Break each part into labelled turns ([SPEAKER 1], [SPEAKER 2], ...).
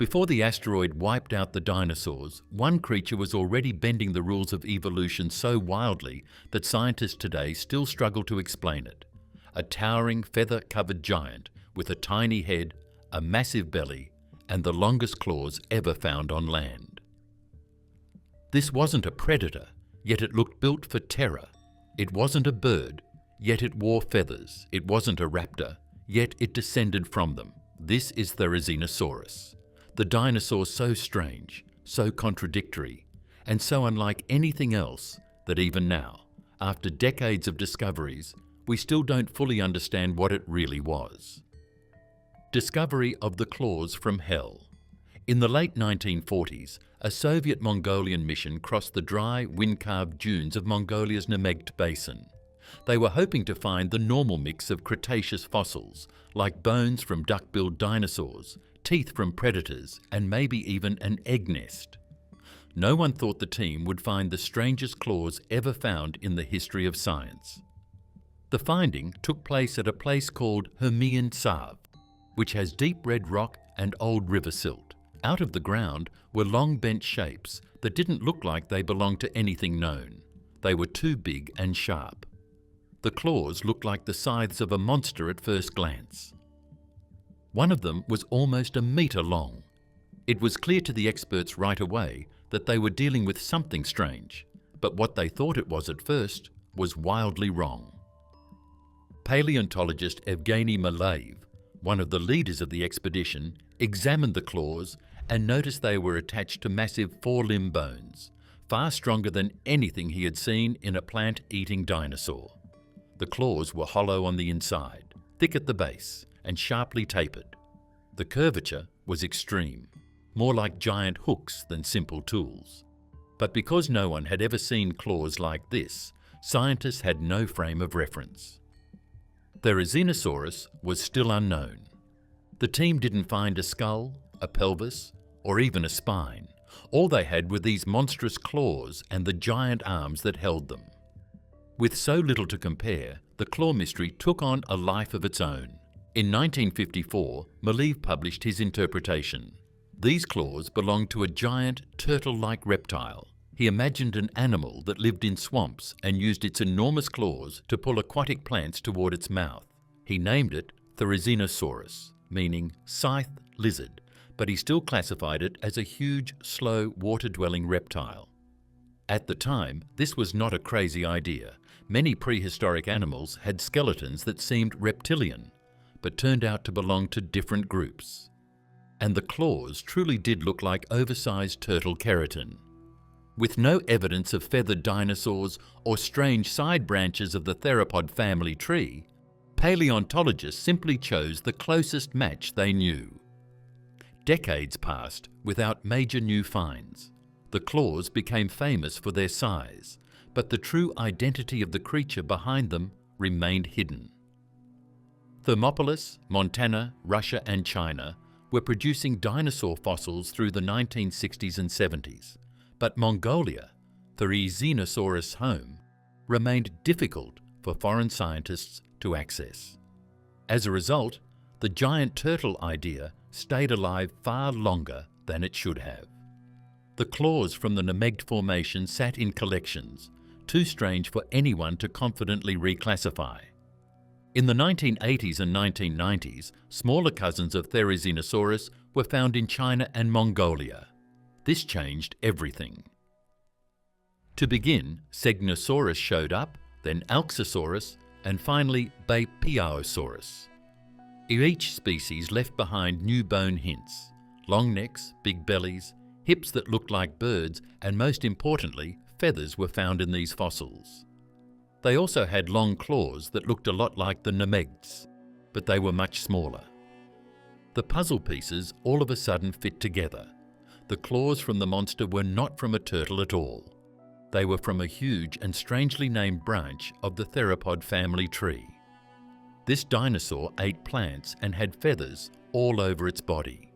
[SPEAKER 1] Before the asteroid wiped out the dinosaurs, one creature was already bending the rules of evolution so wildly that scientists today still struggle to explain it. A towering feather-covered giant with a tiny head, a massive belly, and the longest claws ever found on land. This wasn't a predator, yet it looked built for terror. It wasn't a bird, yet it wore feathers. It wasn't a raptor, yet it descended from them. This is Therizinosaurus, the dinosaur so strange, so contradictory, and so unlike anything else that even now, after decades of discoveries, we still don't fully understand what it really was. Discovery of the claws from hell. In the late 1940s, a Soviet Mongolian mission crossed the dry, wind-carved dunes of Mongolia's Nemegt Basin. They were hoping to find the normal mix of Cretaceous fossils, like bones from duck-billed dinosaurs, teeth from predators, and maybe even an egg nest. No one thought the team would find the strangest claws ever found in the history of science. The finding took place at a place called Unanswered, which has deep red rock and old river silt. Out of the ground were long bent shapes that didn't look like they belonged to anything known. They were too big and sharp. The claws looked like the scythes of a monster at first glance. One of them was almost a metre long. It was clear to the experts right away that they were dealing with something strange, but what they thought it was at first was wildly wrong. Paleontologist Evgeny Malayev, one of the leaders of the expedition, examined the claws and noticed they were attached to massive four-limb bones, far stronger than anything he had seen in a plant-eating dinosaur. The claws were hollow on the inside, thick at the base, and sharply tapered. The curvature was extreme, more like giant hooks than simple tools. But because no one had ever seen claws like this, scientists had no frame of reference. Therizinosaurus was still unknown. The team didn't find a skull, a pelvis, or even a spine. All they had were these monstrous claws and the giant arms that held them. With so little to compare, the claw mystery took on a life of its own. In 1954, Malayev published his interpretation. These claws belonged to a giant, turtle-like reptile. He imagined an animal that lived in swamps and used its enormous claws to pull aquatic plants toward its mouth. He named it Therizinosaurus, meaning scythe lizard, but he still classified it as a huge, slow, water-dwelling reptile. At the time, this was not a crazy idea. Many prehistoric animals had skeletons that seemed reptilian, but turned out to belong to different groups. And the claws truly did look like oversized turtle keratin. With no evidence of feathered dinosaurs or strange side branches of the theropod family tree, paleontologists simply chose the closest match they knew. Decades passed without major new finds. The claws became famous for their size, but the true identity of the creature behind them remained hidden. Thermopolis, Montana, Russia and China were producing dinosaur fossils through the 1960s and 70s, but Mongolia, Therizinosaurus' home, remained difficult for foreign scientists to access. As a result, the giant turtle idea stayed alive far longer than it should have. The claws from the Nemegt Formation sat in collections, too strange for anyone to confidently reclassify. In the 1980s and 1990s, smaller cousins of Therizinosaurus were found in China and Mongolia. This changed everything. To begin, Segnosaurus showed up, then Alxosaurus, and finally Beipiaosaurus. Each species left behind new bone hints: long necks, big bellies, hips that looked like birds, and most importantly, feathers were found in these fossils. They also had long claws that looked a lot like the Nemegts, but they were much smaller. The puzzle pieces all of a sudden fit together. The claws from the monster were not from a turtle at all. They were from a huge and strangely named branch of the theropod family tree. This dinosaur ate plants and had feathers all over its body.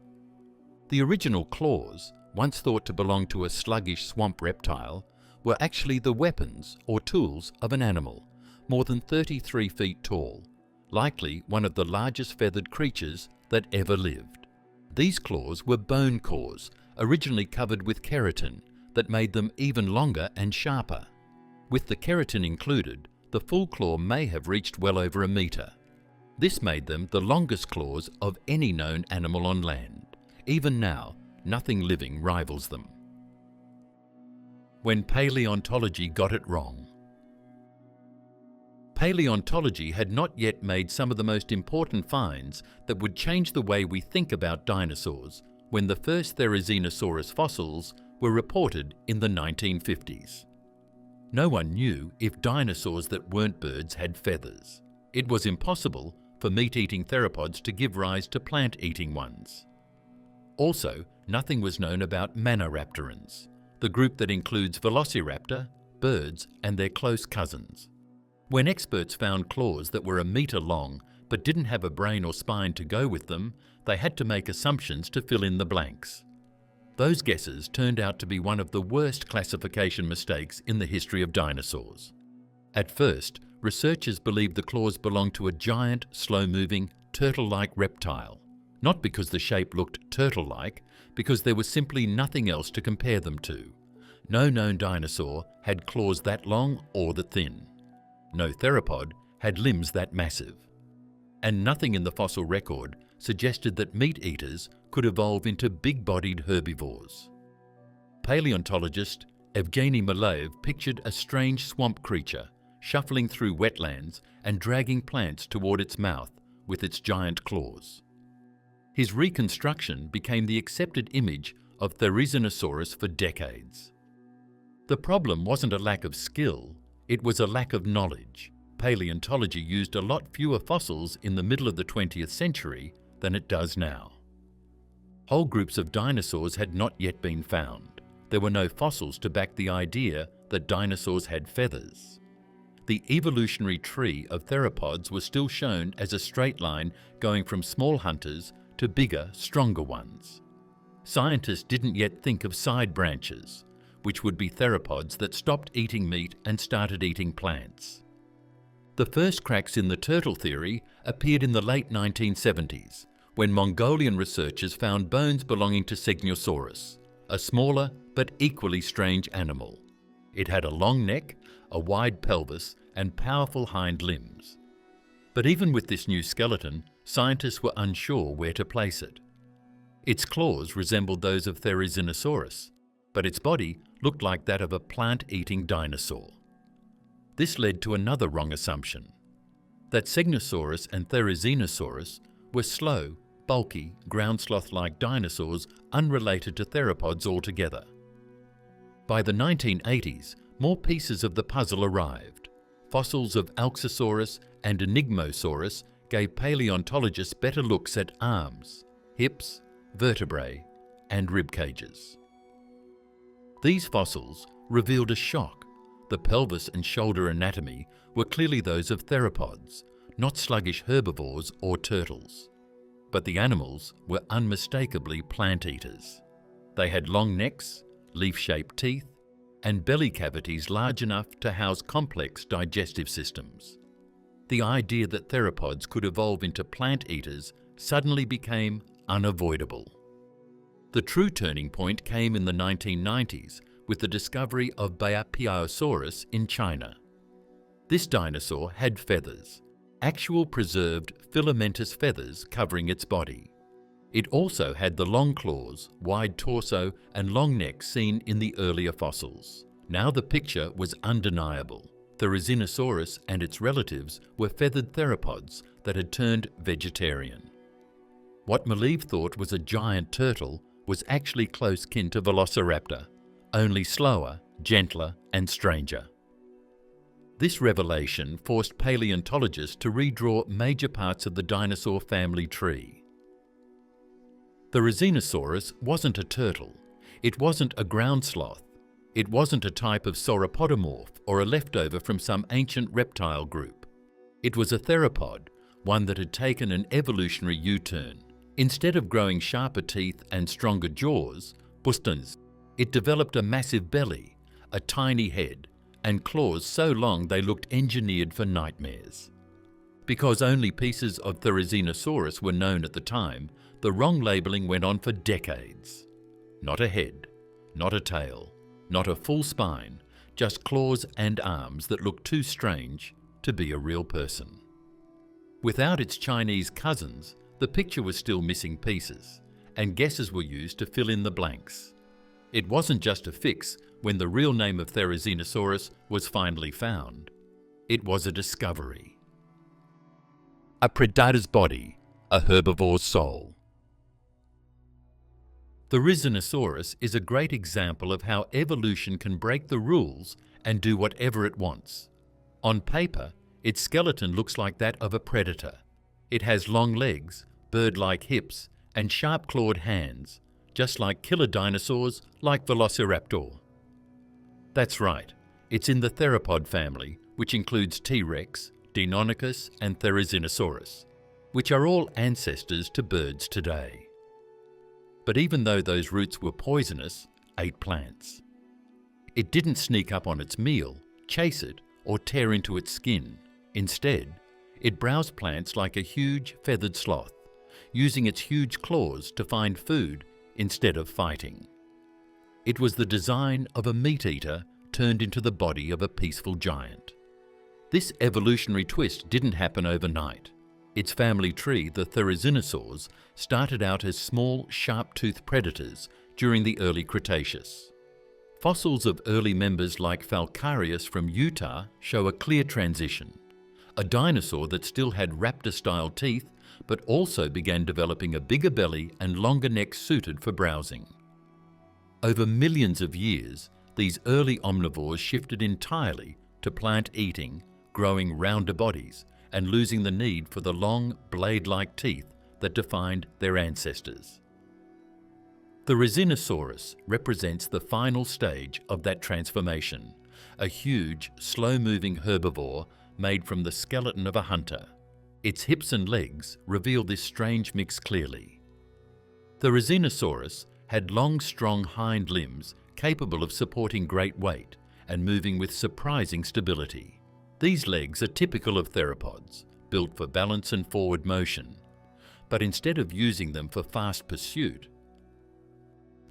[SPEAKER 1] The original claws, once thought to belong to a sluggish swamp reptile, were actually the weapons or tools of an animal, more than 33 feet tall, likely one of the largest feathered creatures that ever lived. These claws were bone cores, originally covered with keratin, that made them even longer and sharper. With the keratin included, the full claw may have reached well over a metre. This made them the longest claws of any known animal on land. Even now, nothing living rivals them. When paleontology got it wrong. Paleontology had not yet made some of the most important finds that would change the way we think about dinosaurs when the first Therizinosaurus fossils were reported in the 1950s. No one knew if dinosaurs that weren't birds had feathers. It was impossible for meat-eating theropods to give rise to plant-eating ones. Also, nothing was known about maniraptorans, the group that includes velociraptor, birds, and their close cousins. When experts found claws that were a metre long but didn't have a brain or spine to go with them, they had to make assumptions to fill in the blanks. Those guesses turned out to be one of the worst classification mistakes in the history of dinosaurs. At first, researchers believed the claws belonged to a giant, slow-moving, turtle-like reptile, not because the shape looked turtle-like, because there was simply nothing else to compare them to. No known dinosaur had claws that long or that thin. No theropod had limbs that massive. And nothing in the fossil record suggested that meat-eaters could evolve into big-bodied herbivores. Paleontologist Evgeny Malayev pictured a strange swamp creature shuffling through wetlands and dragging plants toward its mouth with its giant claws. His reconstruction became the accepted image of Therizinosaurus for decades. The problem wasn't a lack of skill, it was a lack of knowledge. Paleontology used a lot fewer fossils in the middle of the 20th century than it does now. Whole groups of dinosaurs had not yet been found. There were no fossils to back the idea that dinosaurs had feathers. The evolutionary tree of theropods was still shown as a straight line going from small hunters to bigger, stronger ones. Scientists didn't yet think of side branches, which would be theropods that stopped eating meat and started eating plants. The first cracks in the turtle theory appeared in the late 1970s, when Mongolian researchers found bones belonging to Segnosaurus, a smaller but equally strange animal. It had a long neck, a wide pelvis, and powerful hind limbs. But even with this new skeleton, scientists were unsure where to place it. Its claws resembled those of Therizinosaurus, but its body looked like that of a plant-eating dinosaur. This led to another wrong assumption, that Segnosaurus and Therizinosaurus were slow, bulky, ground sloth-like dinosaurs unrelated to theropods altogether. By the 1980s, more pieces of the puzzle arrived. Fossils of Alxosaurus and Enigmosaurus gave paleontologists better looks at arms, hips, vertebrae, and rib cages. These fossils revealed a shock. The pelvis and shoulder anatomy were clearly those of theropods, not sluggish herbivores or turtles. But the animals were unmistakably plant eaters. They had long necks, leaf-shaped teeth, and belly cavities large enough to house complex digestive systems. The idea that theropods could evolve into plant eaters suddenly became unavoidable. The true turning point came in the 1990s with the discovery of Baiapiaosaurus in China. This dinosaur had feathers, actual preserved filamentous feathers covering its body. It also had the long claws, wide torso, and long neck seen in the earlier fossils. Now the picture was undeniable. Therizinosaurus and its relatives were feathered theropods that had turned vegetarian. What Malayev thought was a giant turtle was actually close kin to Velociraptor, only slower, gentler, and stranger. This revelation forced paleontologists to redraw major parts of the dinosaur family tree. Therizinosaurus wasn't a turtle. It wasn't a ground sloth. It wasn't a type of sauropodomorph or a leftover from some ancient reptile group. It was a theropod, one that had taken an evolutionary U-turn. Instead of growing sharper teeth and stronger jaws, pustans, it developed a massive belly, a tiny head, and claws so long they looked engineered for nightmares. Because only pieces of Therizinosaurus were known at the time, the wrong labelling went on for decades. Not a head, not a tail, not a full spine, just claws and arms that looked too strange to be a real person. Without its Chinese cousins, the picture was still missing pieces, and guesses were used to fill in the blanks. It wasn't just a fix when the real name of Therizinosaurus was finally found. It was a discovery. A predator's body, a herbivore's soul. Therizinosaurus is a great example of how evolution can break the rules and do whatever it wants. On paper, its skeleton looks like that of a predator. It has long legs, bird-like hips, and sharp-clawed hands, just like killer dinosaurs like Velociraptor. That's right, it's in the theropod family, which includes T-Rex, Deinonychus, and Therizinosaurus, which are all ancestors to birds today. But even though those roots were poisonous, ate plants. It didn't sneak up on its meal, chase it, or tear into its skin. Instead, it browsed plants like a huge feathered sloth, using its huge claws to find food instead of fighting. It was the design of a meat-eater turned into the body of a peaceful giant. This evolutionary twist didn't happen overnight. Its family tree, the Therizinosaurs, started out as small, sharp-toothed predators during the early Cretaceous. Fossils of early members like Falcarius from Utah show a clear transition. A dinosaur that still had raptor-style teeth, but also began developing a bigger belly and longer neck suited for browsing. Over millions of years, these early omnivores shifted entirely to plant-eating, growing rounder bodies, and losing the need for the long, blade-like teeth that defined their ancestors. Therizinosaurus represents the final stage of that transformation, a huge, slow-moving herbivore made from the skeleton of a hunter. Its hips and legs reveal this strange mix clearly. Therizinosaurus had long, strong hind limbs capable of supporting great weight and moving with surprising stability. These legs are typical of theropods, built for balance and forward motion, but instead of using them for fast pursuit,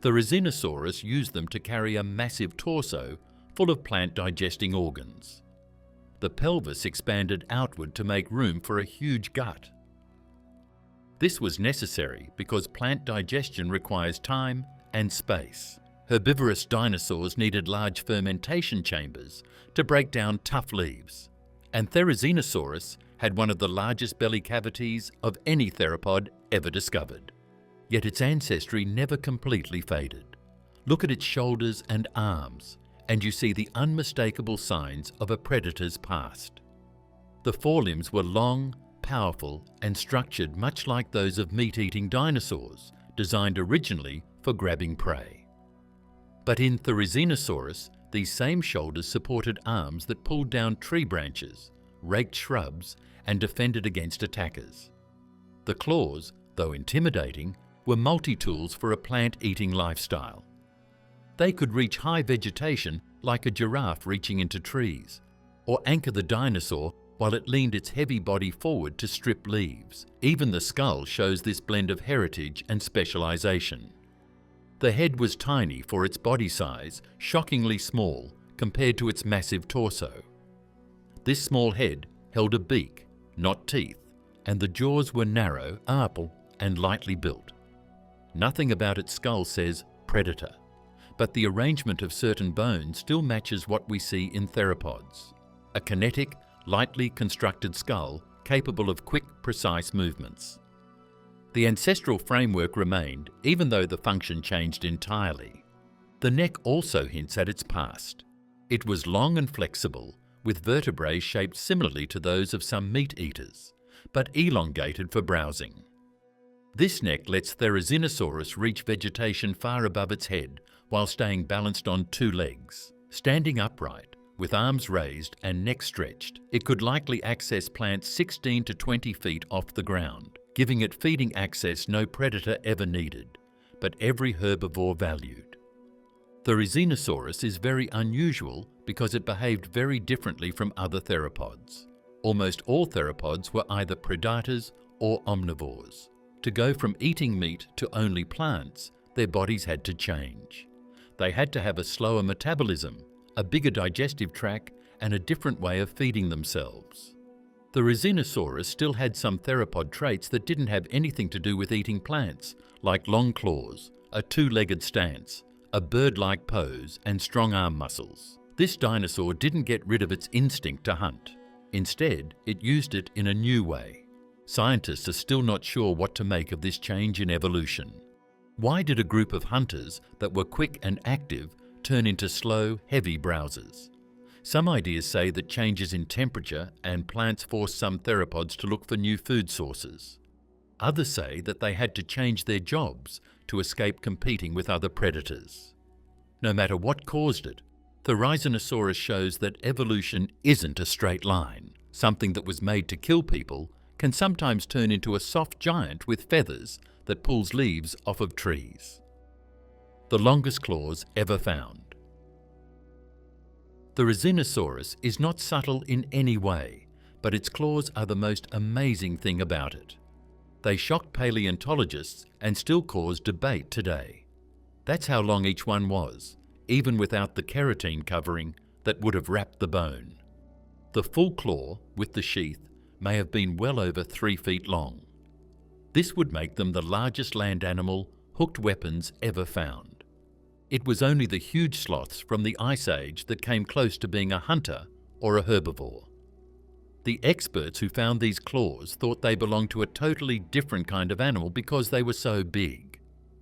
[SPEAKER 1] Therizinosaurus used them to carry a massive torso full of plant-digesting organs. The pelvis expanded outward to make room for a huge gut. This was necessary because plant digestion requires time and space. Herbivorous dinosaurs needed large fermentation chambers to break down tough leaves, and Therizinosaurus had one of the largest belly cavities of any theropod ever discovered. Yet its ancestry never completely faded. Look at its shoulders and arms, and you see the unmistakable signs of a predator's past. The forelimbs were long, powerful, and structured much like those of meat-eating dinosaurs, designed originally for grabbing prey. But in Therizinosaurus, these same shoulders supported arms that pulled down tree branches, raked shrubs, and defended against attackers. The claws, though intimidating, were multi-tools for a plant-eating lifestyle. They could reach high vegetation like a giraffe reaching into trees, or anchor the dinosaur while it leaned its heavy body forward to strip leaves. Even the skull shows this blend of heritage and specialization. The head was tiny for its body size, shockingly small compared to its massive torso. This small head held a beak, not teeth, and the jaws were narrow, ample, and lightly built. Nothing about its skull says predator, but the arrangement of certain bones still matches what we see in theropods. A kinetic, lightly constructed skull capable of quick, precise movements. The ancestral framework remained, even though the function changed entirely. The neck also hints at its past. It was long and flexible, with vertebrae shaped similarly to those of some meat-eaters, but elongated for browsing. This neck lets Therizinosaurus reach vegetation far above its head while staying balanced on two legs. Standing upright, with arms raised and neck stretched, it could likely access plants 16 to 20 feet off the ground, giving it feeding access no predator ever needed, but every herbivore valued. Therizinosaurus is very unusual because it behaved very differently from other theropods. Almost all theropods were either predators or omnivores. To go from eating meat to only plants, their bodies had to change. They had to have a slower metabolism, a bigger digestive tract, and a different way of feeding themselves. Therizinosaurus still had some theropod traits that didn't have anything to do with eating plants, like long claws, a two-legged stance, a bird-like pose, and strong arm muscles. This dinosaur didn't get rid of its instinct to hunt. Instead, it used it in a new way. Scientists are still not sure what to make of this change in evolution. Why did a group of hunters that were quick and active turn into slow, heavy browsers? Some ideas say that changes in temperature and plants forced some theropods to look for new food sources. Others say that they had to change their jobs to escape competing with other predators. No matter what caused it, Therizinosaurus shows that evolution isn't a straight line. Something that was made to kill people can sometimes turn into a soft giant with feathers that pulls leaves off of trees. The longest claws ever found. Therizinosaurus is not subtle in any way, but its claws are the most amazing thing about it. They shocked paleontologists and still cause debate today. That's how long each one was, even without the keratin covering that would have wrapped the bone. The full claw, with the sheath, may have been well over 3 feet long. This would make them the largest land animal hooked weapons ever found. It was only the huge sloths from the Ice Age that came close to being a hunter or a herbivore. The experts who found these claws thought they belonged to a totally different kind of animal because they were so big.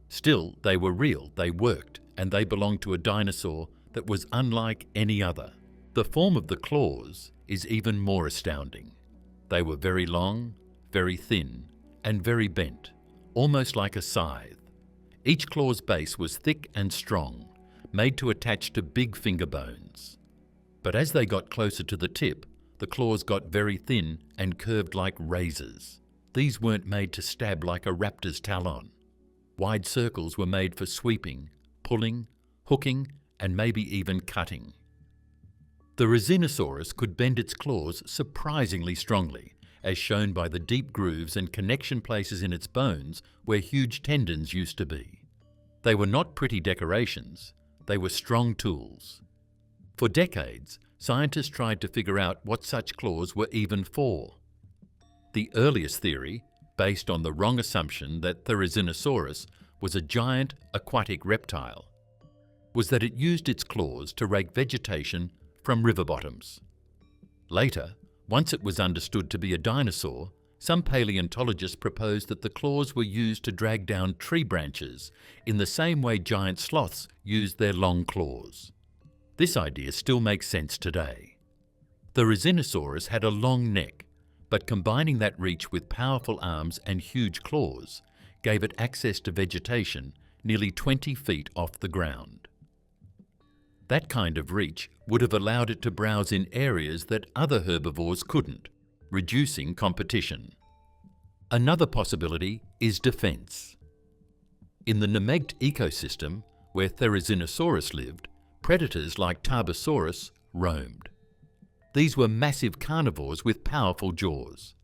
[SPEAKER 1] Still, they were real, they worked, and they belonged to a dinosaur that was unlike any other. The form of the claws is even more astounding. They were very long, very thin, and very bent, almost like a scythe. Each claw's base was thick and strong, made to attach to big finger bones. But as they got closer to the tip, the claws got very thin and curved like razors. These weren't made to stab like a raptor's talon. Wide circles were made for sweeping, pulling, hooking, and maybe even cutting. The Therizinosaurus could bend its claws surprisingly strongly, as shown by the deep grooves and connection places in its bones where huge tendons used to be. They were not pretty decorations, they were strong tools. For decades, scientists tried to figure out what such claws were even for. The earliest theory, based on the wrong assumption that Therizinosaurus was a giant aquatic reptile, was that it used its claws to rake vegetation from river bottoms. Later, once it was understood to be a dinosaur, some paleontologists proposed that the claws were used to drag down tree branches in the same way giant sloths used their long claws. This idea still makes sense today. The Therizinosaurus had a long neck, but combining that reach with powerful arms and huge claws gave it access to vegetation nearly 20 feet off the ground. That kind of reach would have allowed it to browse in areas that other herbivores couldn't, reducing competition. Another possibility is defense. In the Nemegt ecosystem, where Therizinosaurus lived, predators like Tarbosaurus roamed. These were massive carnivores with powerful jaws.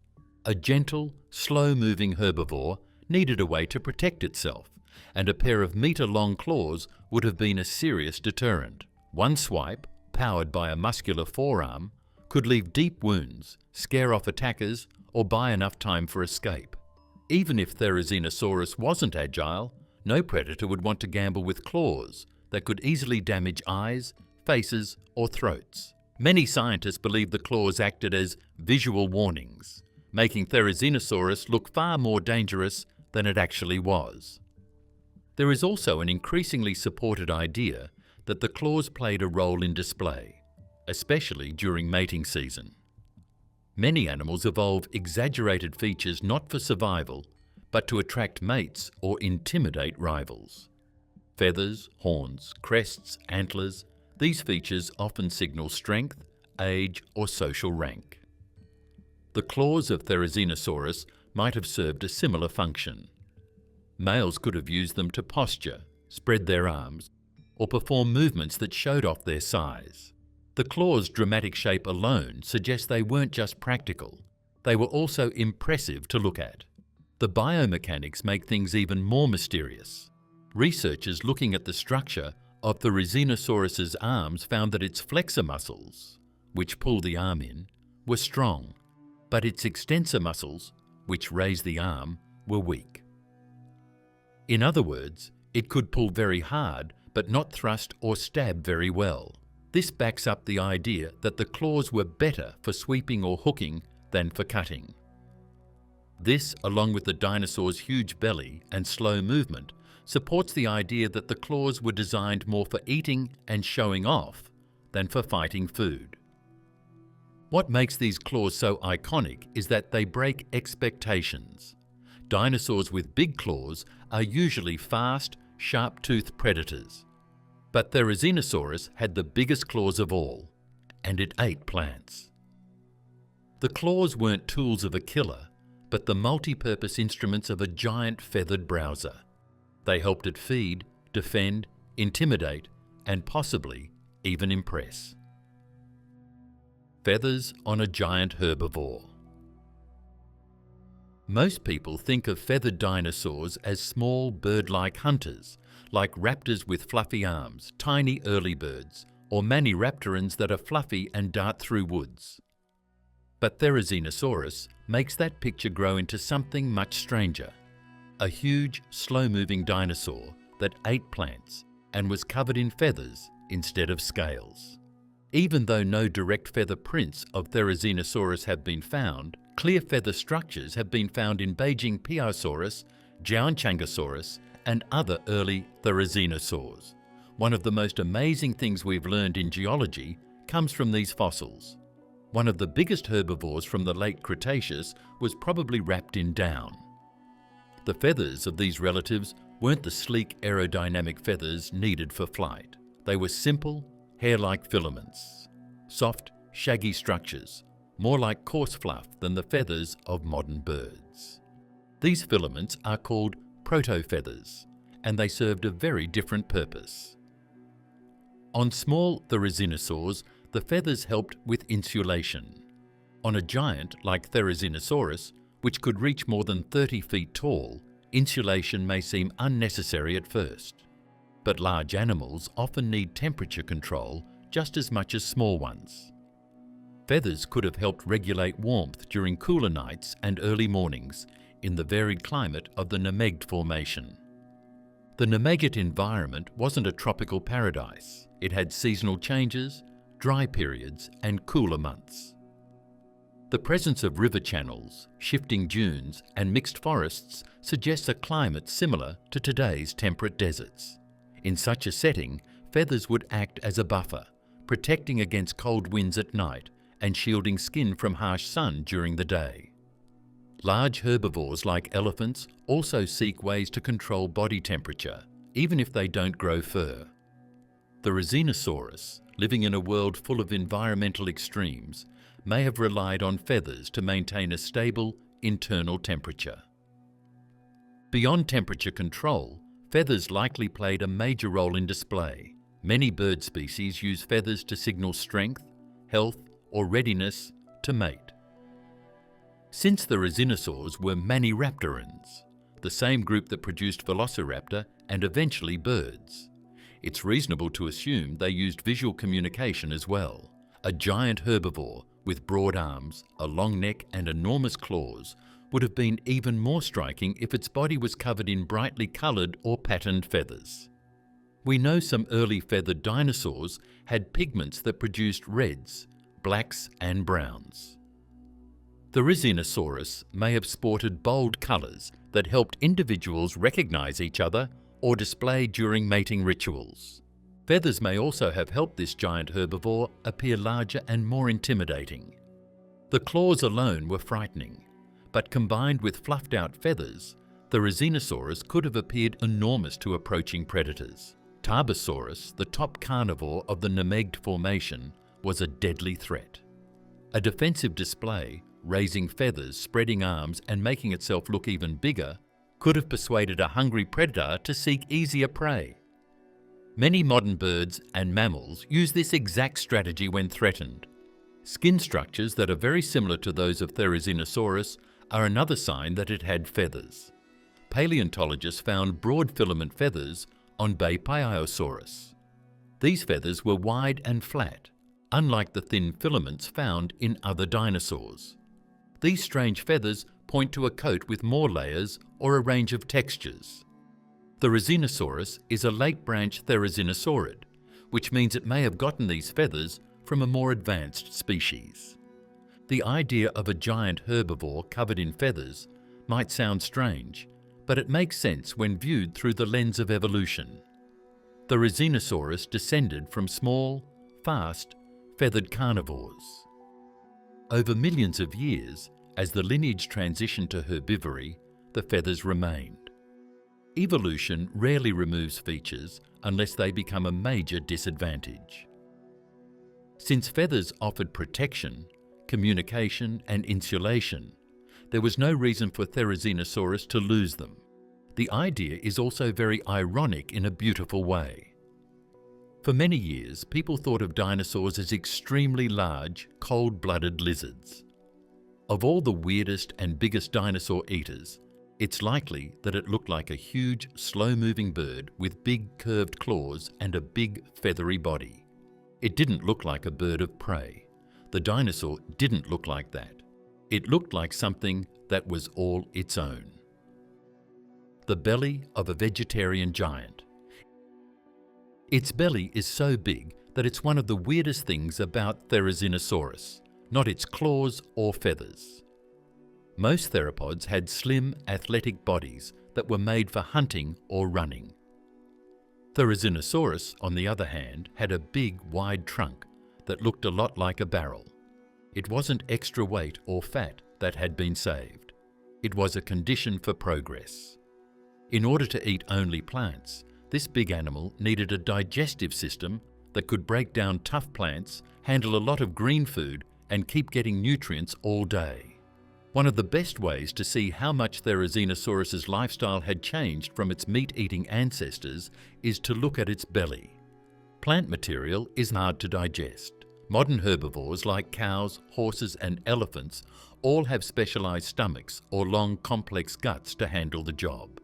[SPEAKER 1] A gentle, slow-moving herbivore needed a way to protect itself, and a pair of metre-long claws would have been a serious deterrent. One swipe, powered by a muscular forearm, could leave deep wounds, scare off attackers, or buy enough time for escape. Even if Therizinosaurus wasn't agile, no predator would want to gamble with claws that could easily damage eyes, faces, or throats. Many scientists believe the claws acted as visual warnings, making Therizinosaurus look far more dangerous than it actually was. There is also an increasingly supported idea that the claws played a role in display, especially during mating season. Many animals evolve exaggerated features not for survival, but to attract mates or intimidate rivals. Feathers, horns, crests, antlers, these features often signal strength, age, or social rank. The claws of Therizinosaurus might have served a similar function. Males could have used them to posture, spread their arms, or perform movements that showed off their size. The claws' dramatic shape alone suggests they weren't just practical, they were also impressive to look at. The biomechanics make things even more mysterious. Researchers looking at the structure of the Therizinosaurus's arms found that its flexor muscles, which pull the arm in, were strong, but its extensor muscles, which raise the arm, were weak. In other words, it could pull very hard, but not thrust or stab very well. This backs up the idea that the claws were better for sweeping or hooking than for cutting. This, along with the dinosaur's huge belly and slow movement, supports the idea that the claws were designed more for eating and showing off than for fighting food. What makes these claws so iconic is that they break expectations. Dinosaurs with big claws are usually fast, sharp-toothed predators. But Therizinosaurus had the biggest claws of all, and it ate plants. The claws weren't tools of a killer, but the multi-purpose instruments of a giant feathered browser. They helped it feed, defend, intimidate, and possibly even impress. Feathers on a giant herbivore. Most people think of feathered dinosaurs as small bird-like hunters, like raptors with fluffy arms, tiny early birds, or maniraptorans that are fluffy and dart through woods. But Therizinosaurus makes that picture grow into something much stranger. A huge, slow-moving dinosaur that ate plants and was covered in feathers instead of scales. Even though no direct feather prints of Therizinosaurus have been found, clear feather structures have been found in Beijing Piasaurus, Jianchangosaurus, and other early Therizinosaurs. One of the most amazing things we've learned in geology comes from these fossils. One of the biggest herbivores from the late Cretaceous was probably wrapped in down. The feathers of these relatives weren't the sleek aerodynamic feathers needed for flight. They were simple, hair-like filaments, soft, shaggy structures, more like coarse fluff than the feathers of modern birds. These filaments are called protofeathers, and they served a very different purpose. On small Therizinosaurs, the feathers helped with insulation. On a giant like Therizinosaurus, which could reach more than 30 feet tall, insulation may seem unnecessary at first. But large animals often need temperature control just as much as small ones. Feathers could have helped regulate warmth during cooler nights and early mornings in the varied climate of the Nemegt Formation. The Nemegt environment wasn't a tropical paradise. It had seasonal changes, dry periods, and cooler months. The presence of river channels, shifting dunes, and mixed forests suggests a climate similar to today's temperate deserts. In such a setting, feathers would act as a buffer, protecting against cold winds at night and shielding skin from harsh sun during the day. Large herbivores like elephants also seek ways to control body temperature, even if they don't grow fur. Therizinosaurus, living in a world full of environmental extremes, may have relied on feathers to maintain a stable internal temperature. Beyond temperature control, feathers likely played a major role in display. Many bird species use feathers to signal strength, health, or readiness to mate. Since the Therizinosaurs were maniraptorans, the same group that produced Velociraptor and eventually birds, it's reasonable to assume they used visual communication as well. A giant herbivore with broad arms, a long neck and enormous claws would have been even more striking if its body was covered in brightly coloured or patterned feathers. We know some early feathered dinosaurs had pigments that produced reds, blacks and browns. Therizinosaurus may have sported bold colours that helped individuals recognise each other or display during mating rituals. Feathers may also have helped this giant herbivore appear larger and more intimidating. The claws alone were frightening, but combined with fluffed-out feathers, Therizinosaurus could have appeared enormous to approaching predators. Tarbosaurus, the top carnivore of the Nemegt Formation, was a deadly threat. A defensive display, raising feathers, spreading arms, and making itself look even bigger, could have persuaded a hungry predator to seek easier prey. Many modern birds and mammals use this exact strategy when threatened. Skin structures that are very similar to those of Therizinosaurus are another sign that it had feathers. Paleontologists found broad filament feathers on Bapiosaurus. These feathers were wide and flat, unlike the thin filaments found in other dinosaurs. These strange feathers point to a coat with more layers or a range of textures. Therizinosaurus is a late-branch Therizinosaurid, which means it may have gotten these feathers from a more advanced species. The idea of a giant herbivore covered in feathers might sound strange, but it makes sense when viewed through the lens of evolution. Therizinosaurus descended from small, fast, feathered carnivores. Over millions of years, as the lineage transitioned to herbivory, the feathers remained. Evolution rarely removes features unless they become a major disadvantage. Since feathers offered protection, communication and insulation, there was no reason for Therizinosaurus to lose them. The idea is also very ironic in a beautiful way. For many years, people thought of dinosaurs as extremely large, cold-blooded lizards. Of all the weirdest and biggest dinosaur eaters, it's likely that it looked like a huge, slow-moving bird with big curved claws and a big, feathery body. It didn't look like a bird of prey. The dinosaur didn't look like that. It looked like something that was all its own. The belly of a vegetarian giant. Its belly is so big that it's one of the weirdest things about Therizinosaurus, not its claws or feathers. Most theropods had slim, athletic bodies that were made for hunting or running. Therizinosaurus, on the other hand, had a big, wide trunk that looked a lot like a barrel. It wasn't extra weight or fat that had been saved. It was a condition for progress. In order to eat only plants, this big animal needed a digestive system that could break down tough plants, handle a lot of green food, and keep getting nutrients all day. One of the best ways to see how much Therizinosaurus's lifestyle had changed from its meat-eating ancestors is to look at its belly. Plant material is hard to digest. Modern herbivores like cows, horses and elephants all have specialized stomachs or long complex guts to handle the job.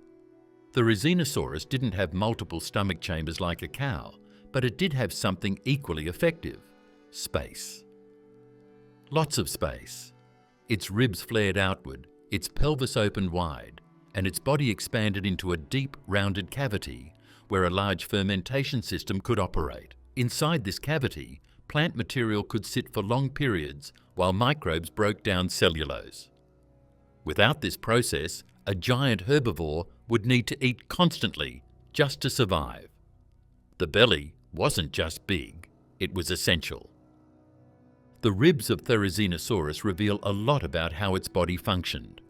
[SPEAKER 1] Therizinosaurus didn't have multiple stomach chambers like a cow, but it did have something equally effective: space. Lots of space. Its ribs flared outward, its pelvis opened wide, and its body expanded into a deep, rounded cavity where a large fermentation system could operate. Inside this cavity, plant material could sit for long periods while microbes broke down cellulose. Without this process, a giant herbivore would need to eat constantly just to survive. The belly wasn't just big, it was essential. The ribs of Therizinosaurus reveal a lot about how its body functioned.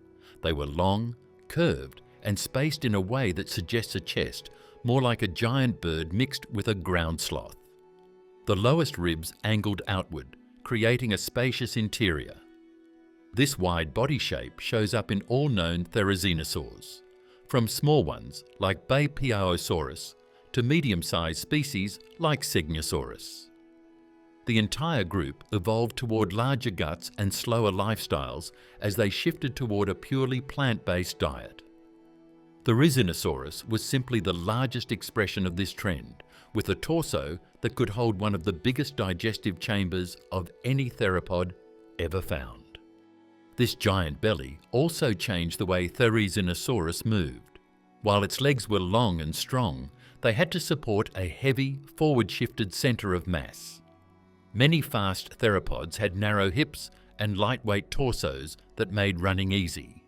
[SPEAKER 1] They were long, curved, and spaced in a way that suggests a chest, more like a giant bird mixed with a ground sloth. The lowest ribs angled outward, creating a spacious interior. This wide body shape shows up in all known Therizinosaurs, from small ones like Bapiosaurus to medium-sized species like Segnosaurus. The entire group evolved toward larger guts and slower lifestyles as they shifted toward a purely plant-based diet. Therizinosaurus was simply the largest expression of this trend, with a torso that could hold one of the biggest digestive chambers of any theropod ever found. This giant belly also changed the way Therizinosaurus moved. While its legs were long and strong, they had to support a heavy, forward-shifted center of mass. Many fast theropods had narrow hips and lightweight torsos that made running easy.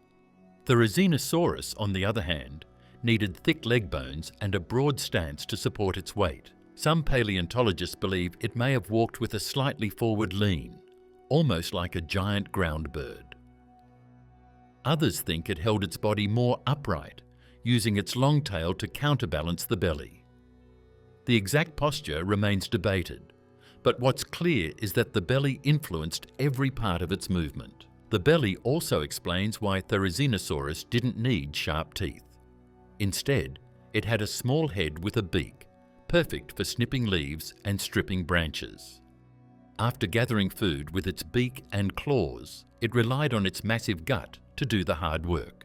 [SPEAKER 1] Therizinosaurus, on the other hand, needed thick leg bones and a broad stance to support its weight. Some paleontologists believe it may have walked with a slightly forward lean, almost like a giant ground bird. Others think it held its body more upright, using its long tail to counterbalance the belly. The exact posture remains debated, but what's clear is that the belly influenced every part of its movement. The belly also explains why Therizinosaurus didn't need sharp teeth. Instead, it had a small head with a beak, perfect for snipping leaves and stripping branches. After gathering food with its beak and claws, it relied on its massive gut to do the hard work.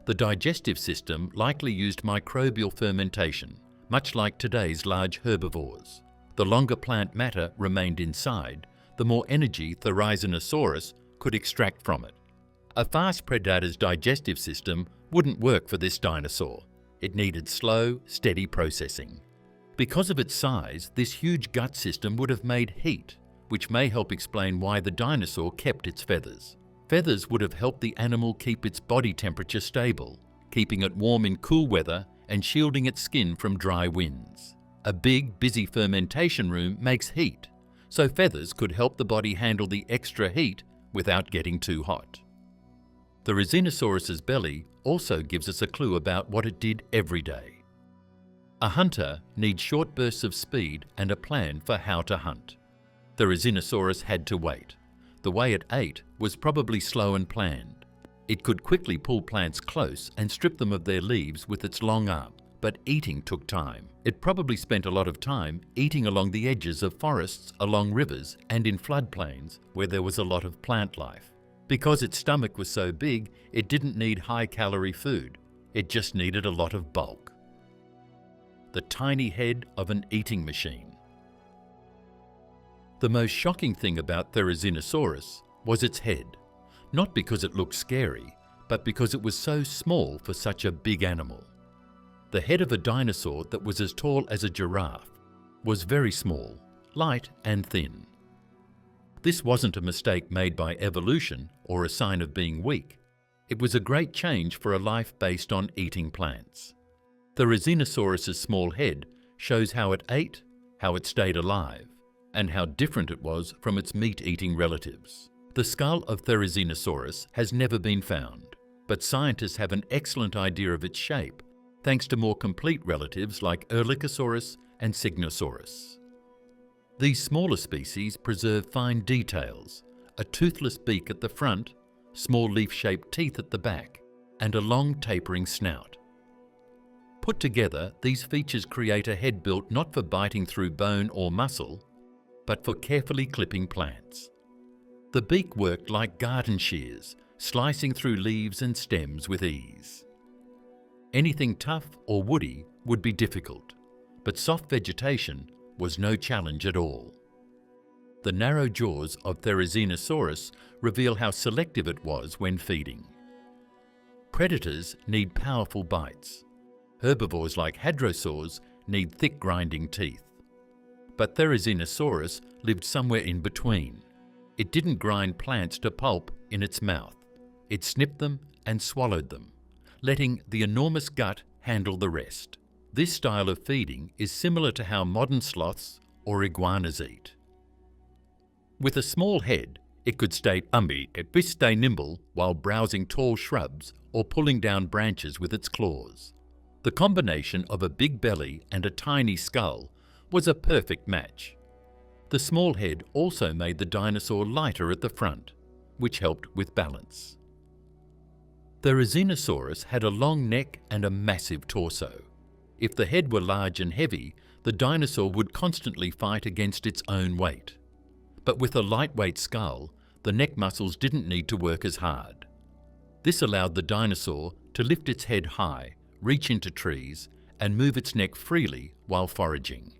[SPEAKER 1] The digestive system likely used microbial fermentation, much like today's large herbivores. The longer plant matter remained inside, the more energy Therizinosaurus could extract from it. A fast predator's digestive system wouldn't work for this dinosaur. It needed slow, steady processing. Because of its size, this huge gut system would have made heat, which may help explain why the dinosaur kept its feathers. Feathers would have helped the animal keep its body temperature stable, keeping it warm in cool weather and shielding its skin from dry winds. A big, busy fermentation room makes heat, so feathers could help the body handle the extra heat without getting too hot. The Therizinosaurus's belly also gives us a clue about what it did every day. A hunter needs short bursts of speed and a plan for how to hunt. The Therizinosaurus had to wait. The way it ate was probably slow and planned. It could quickly pull plants close and strip them of their leaves with its long arm, but eating took time. It probably spent a lot of time eating along the edges of forests, along rivers, and in floodplains where there was a lot of plant life. Because its stomach was so big, it didn't need high-calorie food. It just needed a lot of bulk. The tiny head of an eating machine. The most shocking thing about Therizinosaurus was its head, not because it looked scary, but because it was so small for such a big animal. The head of a dinosaur that was as tall as a giraffe was very small, light and thin. This wasn't a mistake made by evolution or a sign of being weak. It was a great change for a life based on eating plants. The Therizinosaurus's small head shows how it ate, how it stayed alive, and how different it was from its meat-eating relatives. The skull of Therizinosaurus has never been found, but scientists have an excellent idea of its shape thanks to more complete relatives like Erlikosaurus and Signosaurus. These smaller species preserve fine details, a toothless beak at the front, small leaf-shaped teeth at the back, and a long tapering snout. Put together, these features create a head built not for biting through bone or muscle, but for carefully clipping plants. The beak worked like garden shears, slicing through leaves and stems with ease. Anything tough or woody would be difficult, but soft vegetation was no challenge at all. The narrow jaws of Therizinosaurus reveal how selective it was when feeding. Predators need powerful bites. Herbivores like hadrosaurs need thick grinding teeth. But Therizinosaurus lived somewhere in between. It didn't grind plants to pulp in its mouth. It snipped them and swallowed them, letting the enormous gut handle the rest. This style of feeding is similar to how modern sloths or iguanas eat. With a small head, it could stay nimble while browsing tall shrubs or pulling down branches with its claws. The combination of a big belly and a tiny skull was a perfect match. The small head also made the dinosaur lighter at the front, which helped with balance. The Therizinosaurus had a long neck and a massive torso. If the head were large and heavy, the dinosaur would constantly fight against its own weight. But with a lightweight skull, the neck muscles didn't need to work as hard. This allowed the dinosaur to lift its head high, reach into trees, and move its neck freely while foraging.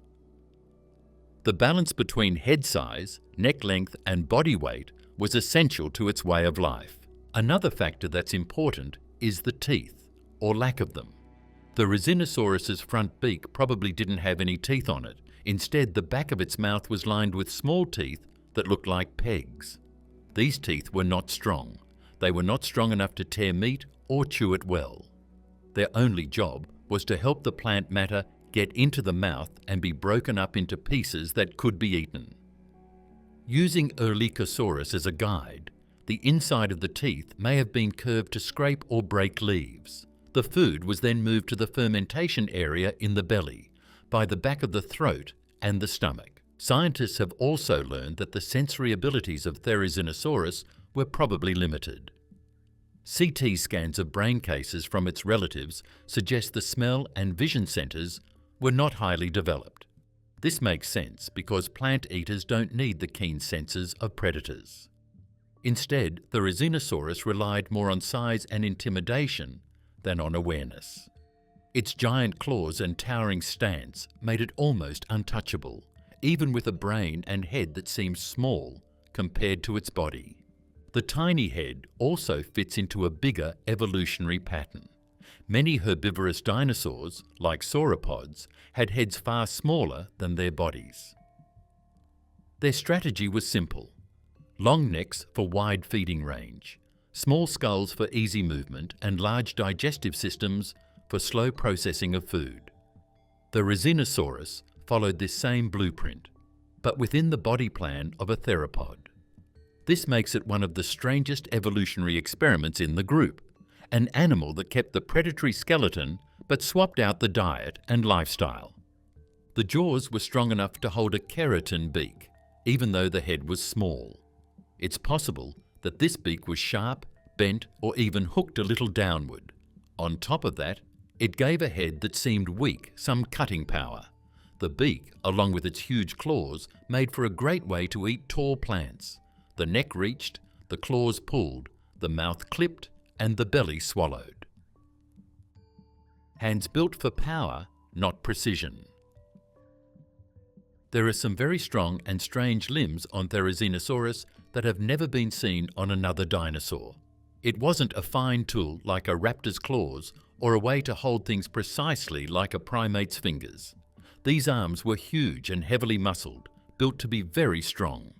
[SPEAKER 1] The balance between head size, neck length, and body weight was essential to its way of life. Another factor that's important is the teeth, or lack of them. The Therizinosaurus's front beak probably didn't have any teeth on it. Instead, the back of its mouth was lined with small teeth that looked like pegs. These teeth were not strong. They were not strong enough to tear meat or chew it well. Their only job was to help the plant matter get into the mouth and be broken up into pieces that could be eaten. Using Erlikosaurus as a guide, the inside of the teeth may have been curved to scrape or break leaves. The food was then moved to the fermentation area in the belly, by the back of the throat and the stomach. Scientists have also learned that the sensory abilities of Therizinosaurus were probably limited. CT scans of brain cases from its relatives suggest the smell and vision centers were not highly developed. This makes sense because plant eaters don't need the keen senses of predators. Instead, Therizinosaurus relied more on size and intimidation than on awareness. Its giant claws and towering stance made it almost untouchable, even with a brain and head that seemed small compared to its body. The tiny head also fits into a bigger evolutionary pattern. Many herbivorous dinosaurs, like sauropods, had heads far smaller than their bodies. Their strategy was simple: long necks for wide feeding range, small skulls for easy movement, and large digestive systems for slow processing of food. The Therizinosaurus followed this same blueprint, but within the body plan of a theropod. This makes it one of the strangest evolutionary experiments in the group, an animal that kept the predatory skeleton but swapped out the diet and lifestyle. The jaws were strong enough to hold a keratin beak, even though the head was small. It's possible that this beak was sharp, bent, or even hooked a little downward. On top of that, it gave a head that seemed weak some cutting power. The beak, along with its huge claws, made for a great way to eat tall plants. The neck reached, the claws pulled, the mouth clipped, and the belly swallowed. Hands built for power, not precision. There are some very strong and strange limbs on Therizinosaurus that have never been seen on another dinosaur. It wasn't a fine tool like a raptor's claws or a way to hold things precisely like a primate's fingers. These arms were huge and heavily muscled, built to be very strong.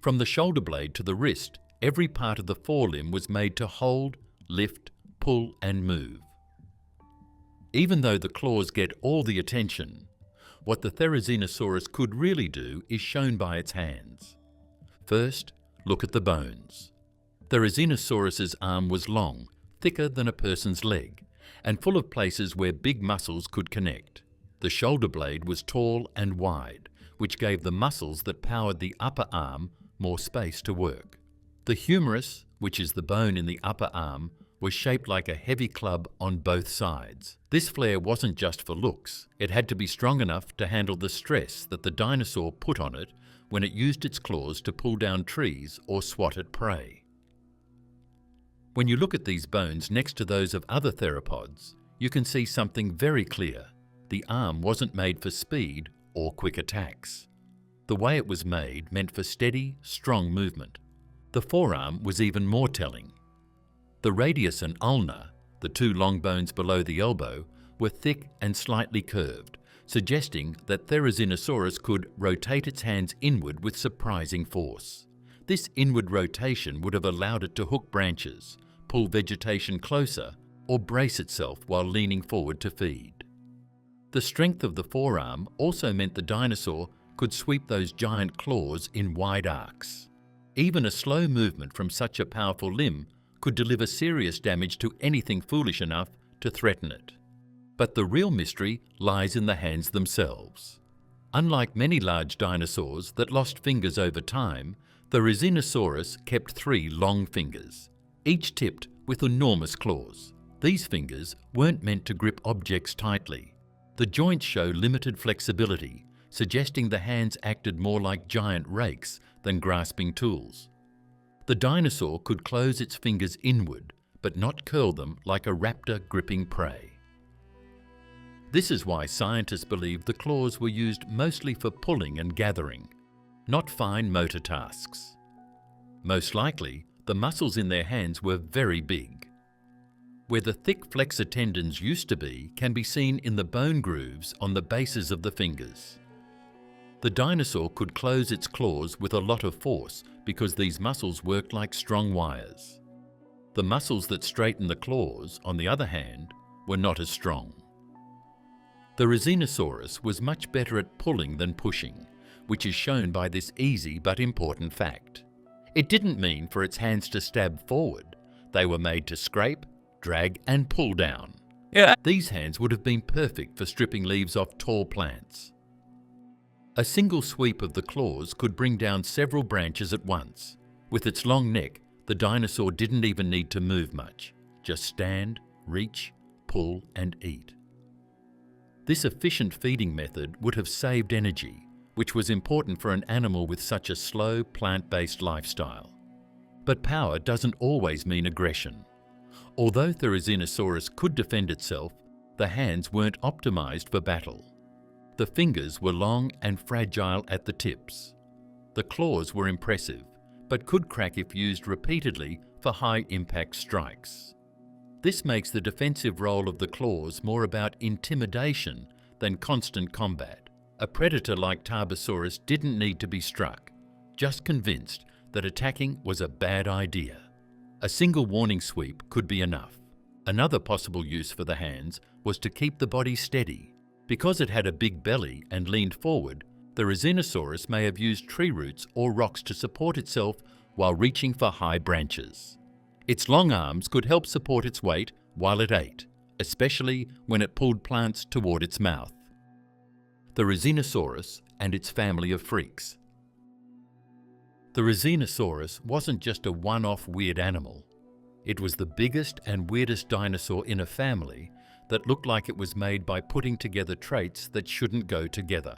[SPEAKER 1] From the shoulder blade to the wrist, every part of the forelimb was made to hold, lift, pull, and move. Even though the claws get all the attention, what the Therizinosaurus could really do is shown by its hands. First, look at the bones. Therizinosaurus's arm was long, thicker than a person's leg, and full of places where big muscles could connect. The shoulder blade was tall and wide, which gave the muscles that powered the upper arm more space to work. The humerus, which is the bone in the upper arm, was shaped like a heavy club on both sides. This flare wasn't just for looks. It had to be strong enough to handle the stress that the dinosaur put on it when it used its claws to pull down trees or swat at prey. When you look at these bones next to those of other theropods, you can see something very clear. The arm wasn't made for speed or quick attacks. The way it was made meant for steady, strong movement. The forearm was even more telling. The radius and ulna, the two long bones below the elbow, were thick and slightly curved, suggesting that Therizinosaurus could rotate its hands inward with surprising force. This inward rotation would have allowed it to hook branches, pull vegetation closer, or brace itself while leaning forward to feed. The strength of the forearm also meant the dinosaur could sweep those giant claws in wide arcs. Even a slow movement from such a powerful limb could deliver serious damage to anything foolish enough to threaten it. But the real mystery lies in the hands themselves. Unlike many large dinosaurs that lost fingers over time, the Therizinosaurus kept 3 long fingers, each tipped with enormous claws. These fingers weren't meant to grip objects tightly. The joints show limited flexibility, suggesting the hands acted more like giant rakes than grasping tools. The dinosaur could close its fingers inward, but not curl them like a raptor gripping prey. This is why scientists believe the claws were used mostly for pulling and gathering, not fine motor tasks. Most likely, the muscles in their hands were very big. Where the thick flexor tendons used to be can be seen in the bone grooves on the bases of the fingers. The dinosaur could close its claws with a lot of force because these muscles worked like strong wires. The muscles that straighten the claws, on the other hand, were not as strong. The Therizinosaurus was much better at pulling than pushing, which is shown by this easy but important fact. It didn't mean for its hands to stab forward. They were made to scrape, drag, and pull down. These hands would have been perfect for stripping leaves off tall plants. A single sweep of the claws could bring down several branches at once. With its long neck, the dinosaur didn't even need to move much. Just stand, reach, pull, and eat. This efficient feeding method would have saved energy, which was important for an animal with such a slow, plant-based lifestyle. But power doesn't always mean aggression. Although Therizinosaurus could defend itself, the hands weren't optimized for battle. The fingers were long and fragile at the tips. The claws were impressive, but could crack if used repeatedly for high-impact strikes. This makes the defensive role of the claws more about intimidation than constant combat. A predator like Tarbosaurus didn't need to be struck, just convinced that attacking was a bad idea. A single warning sweep could be enough. Another possible use for the hands was to keep the body steady. Because it had a big belly and leaned forward, the Therizinosaurus may have used tree roots or rocks to support itself while reaching for high branches. Its long arms could help support its weight while it ate, especially when it pulled plants toward its mouth. The Therizinosaurus and its family of freaks. The Therizinosaurus wasn't just a one-off weird animal. It was the biggest and weirdest dinosaur in a family that looked like it was made by putting together traits that shouldn't go together.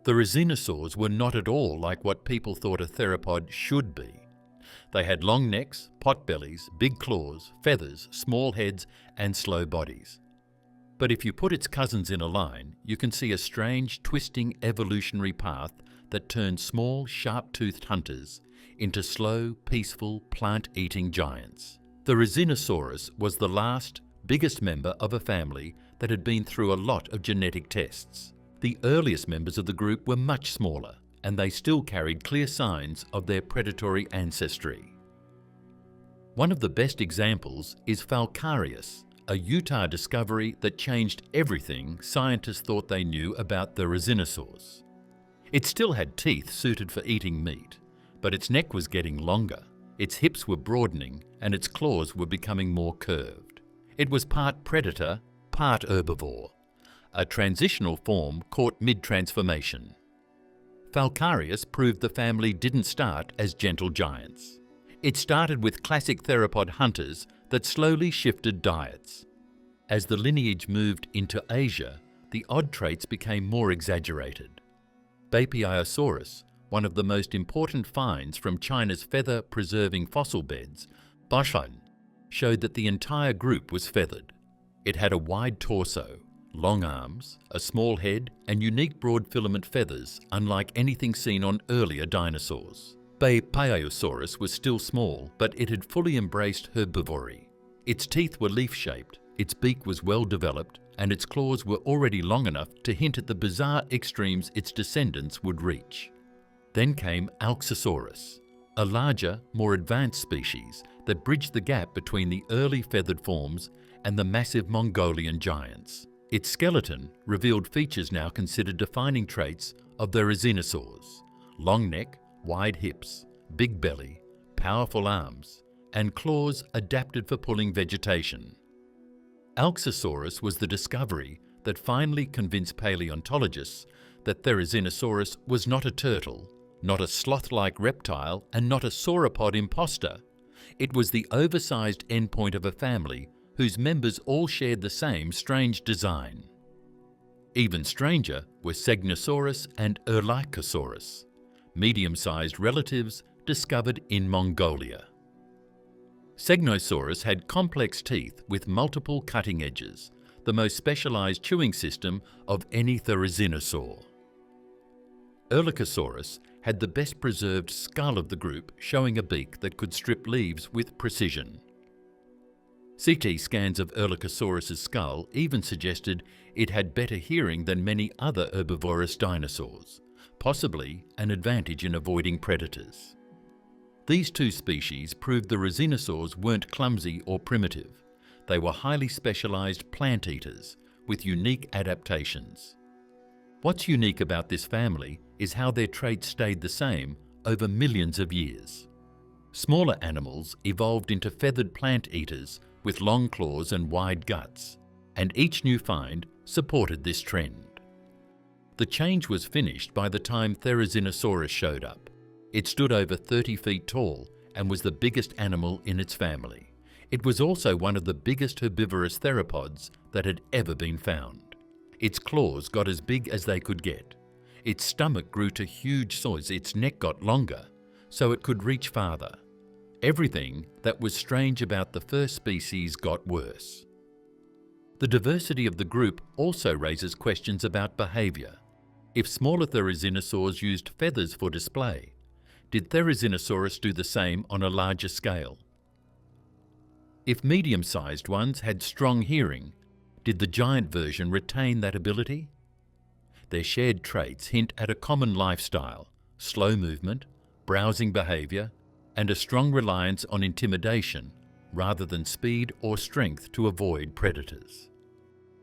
[SPEAKER 1] The Therizinosaurs were not at all like what people thought a theropod should be. They had long necks, pot bellies, big claws, feathers, small heads, and slow bodies. But if you put its cousins in a line, you can see a strange, twisting evolutionary path that turned small, sharp-toothed hunters into slow, peaceful, plant-eating giants. The Therizinosaurus was the last, biggest member of a family that had been through a lot of genetic tests. The earliest members of the group were much smaller, and they still carried clear signs of their predatory ancestry. One of the best examples is Falcarius, a Utah discovery that changed everything scientists thought they knew about the Therizinosaurs. It still had teeth suited for eating meat, but its neck was getting longer, its hips were broadening, and its claws were becoming more curved. It was part predator, part herbivore, a transitional form caught mid-transformation. Falcarius proved the family didn't start as gentle giants. It started with classic theropod hunters that slowly shifted diets. As the lineage moved into Asia, the odd traits became more exaggerated. Bapiosaurus, one of the most important finds from China's feather-preserving fossil beds, Boshan, showed that the entire group was feathered. It had a wide torso, long arms, a small head, and unique broad filament feathers, unlike anything seen on earlier dinosaurs. Bapiosaurus was still small, but it had fully embraced herbivory. Its teeth were leaf-shaped, its beak was well developed, and its claws were already long enough to hint at the bizarre extremes its descendants would reach. Then came Alxosaurus, a larger, more advanced species that bridged the gap between the early feathered forms and the massive Mongolian giants. Its skeleton revealed features now considered defining traits of the Therizinosaurs: long neck, wide hips, big belly, powerful arms, and claws adapted for pulling vegetation. Alxosaurus was the discovery that finally convinced paleontologists that Therizinosaurus was not a turtle, not a sloth-like reptile, and not a sauropod imposter. It was the oversized endpoint of a family whose members all shared the same strange design. Even stranger were Segnosaurus and Erlikosaurus, medium-sized relatives discovered in Mongolia. Segnosaurus had complex teeth with multiple cutting edges, the most specialized chewing system of any therizinosaur. Erlikosaurus had the best preserved skull of the group, showing a beak that could strip leaves with precision. CT scans of Erlikosaurus's skull even suggested it had better hearing than many other herbivorous dinosaurs, possibly an advantage in avoiding predators. These two species proved the Therizinosaurs weren't clumsy or primitive. They were highly specialized plant eaters with unique adaptations. What's unique about this family is how their traits stayed the same over millions of years. Smaller animals evolved into feathered plant eaters with long claws and wide guts, and each new find supported this trend. The change was finished by the time Therizinosaurus showed up. It stood over 30 feet tall and was the biggest animal in its family. It was also one of the biggest herbivorous theropods that had ever been found. Its claws got as big as they could get. Its stomach grew to huge size, its neck got longer, so it could reach farther. Everything that was strange about the first species got worse. The diversity of the group also raises questions about behaviour. If smaller therizinosaurs used feathers for display, did Therizinosaurus do the same on a larger scale? If medium-sized ones had strong hearing, did the giant version retain that ability? Their shared traits hint at a common lifestyle: slow movement, browsing behaviour, and a strong reliance on intimidation rather than speed or strength to avoid predators.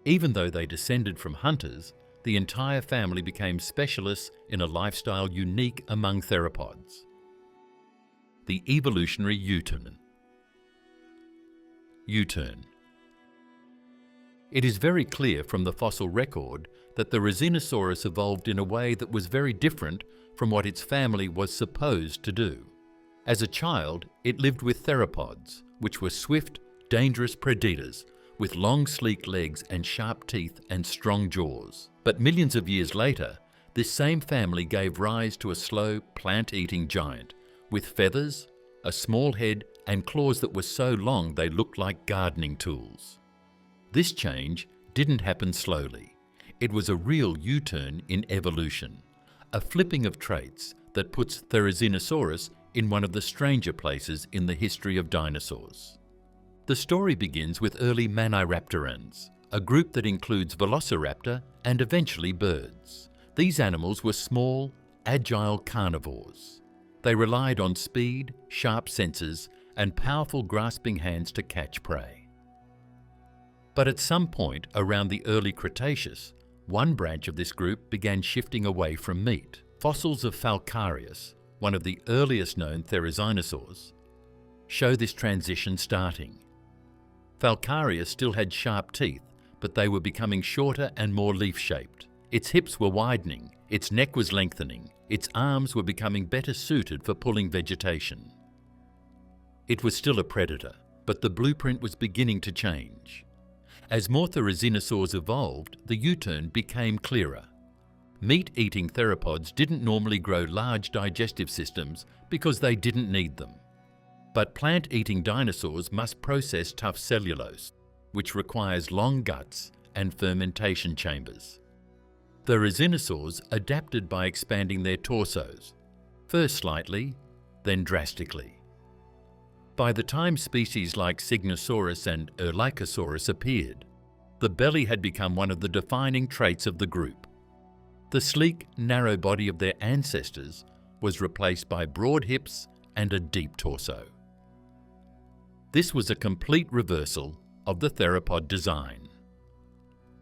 [SPEAKER 1] Even though they descended from hunters, the entire family became specialists in a lifestyle unique among theropods. The evolutionary U-turn. U-turn. It is very clear from the fossil record that the Therizinosaurus evolved in a way that was very different from what its family was supposed to do. As a child, it lived with theropods, which were swift, dangerous predators with long, sleek legs and sharp teeth and strong jaws. But millions of years later, this same family gave rise to a slow, plant-eating giant with feathers, a small head, and claws that were so long they looked like gardening tools. This change didn't happen slowly. It was a real U-turn in evolution, a flipping of traits that puts Therizinosaurus in one of the stranger places in the history of dinosaurs. The story begins with early Maniraptorans, a group that includes velociraptor and eventually birds. These animals were small, agile carnivores. They relied on speed, sharp senses, and powerful grasping hands to catch prey. But at some point around the early Cretaceous, one branch of this group began shifting away from meat. Fossils of Falcarius, one of the earliest known therizinosaurs, show this transition starting. Falcarius still had sharp teeth, but they were becoming shorter and more leaf-shaped. Its hips were widening, its neck was lengthening, its arms were becoming better suited for pulling vegetation. It was still a predator, but the blueprint was beginning to change. As more therizinosaurs evolved, the U-turn became clearer. Meat-eating theropods didn't normally grow large digestive systems because they didn't need them. But plant-eating dinosaurs must process tough cellulose, which requires long guts and fermentation chambers. Therizinosaurs adapted by expanding their torsos, first slightly, then drastically. By the time species like Signosaurus and Erlikosaurus appeared, the belly had become one of the defining traits of the group. The sleek, narrow body of their ancestors was replaced by broad hips and a deep torso. This was a complete reversal of the theropod design.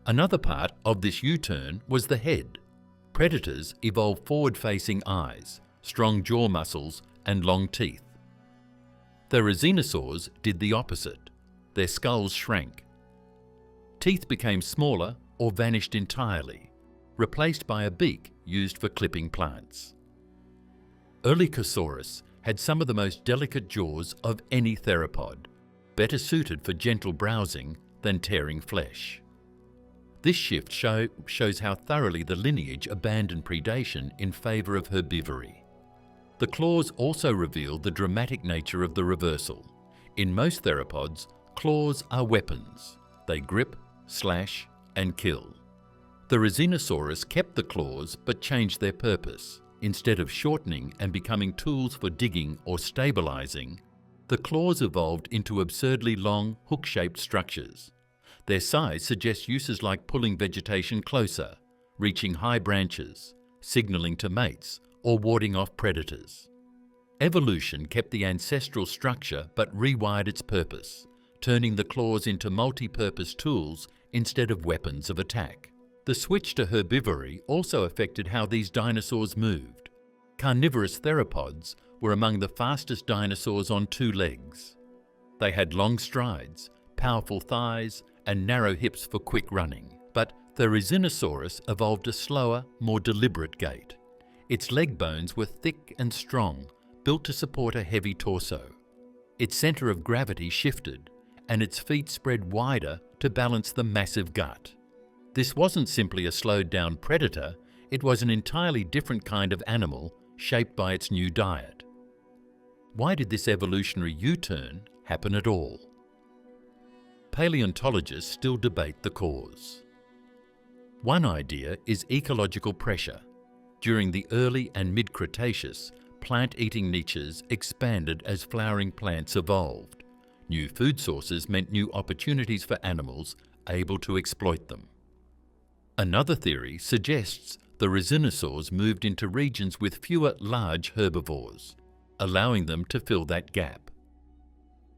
[SPEAKER 1] Another part of this U-turn was the head. Predators evolved forward-facing eyes, strong jaw muscles, and long teeth. Therizinosaurs did the opposite. Their skulls shrank. Teeth became smaller or vanished entirely, replaced by a beak used for clipping plants. Erlikosaurus had some of the most delicate jaws of any theropod, better suited for gentle browsing than tearing flesh. This shift shows how thoroughly the lineage abandoned predation in favour of herbivory. The claws also reveal the dramatic nature of the reversal. In most theropods, claws are weapons. They grip, slash, and kill. Therizinosaurus kept the claws but changed their purpose. Instead of shortening and becoming tools for digging or stabilizing, the claws evolved into absurdly long, hook-shaped structures. Their size suggests uses like pulling vegetation closer, reaching high branches, signaling to mates, or warding off predators. Evolution kept the ancestral structure but rewired its purpose, turning the claws into multi-purpose tools instead of weapons of attack. The switch to herbivory also affected how these dinosaurs moved. Carnivorous theropods were among the fastest dinosaurs on two legs. They had long strides, powerful thighs, and narrow hips for quick running. But Therizinosaurus evolved a slower, more deliberate gait. Its leg bones were thick and strong, built to support a heavy torso. Its center of gravity shifted, and its feet spread wider to balance the massive gut. This wasn't simply a slowed-down predator, it was an entirely different kind of animal shaped by its new diet. Why did this evolutionary U-turn happen at all? Paleontologists still debate the cause. One idea is ecological pressure. During the early and mid-Cretaceous, plant-eating niches expanded as flowering plants evolved. New food sources meant new opportunities for animals able to exploit them. Another theory suggests the Therizinosaurs moved into regions with fewer large herbivores, allowing them to fill that gap.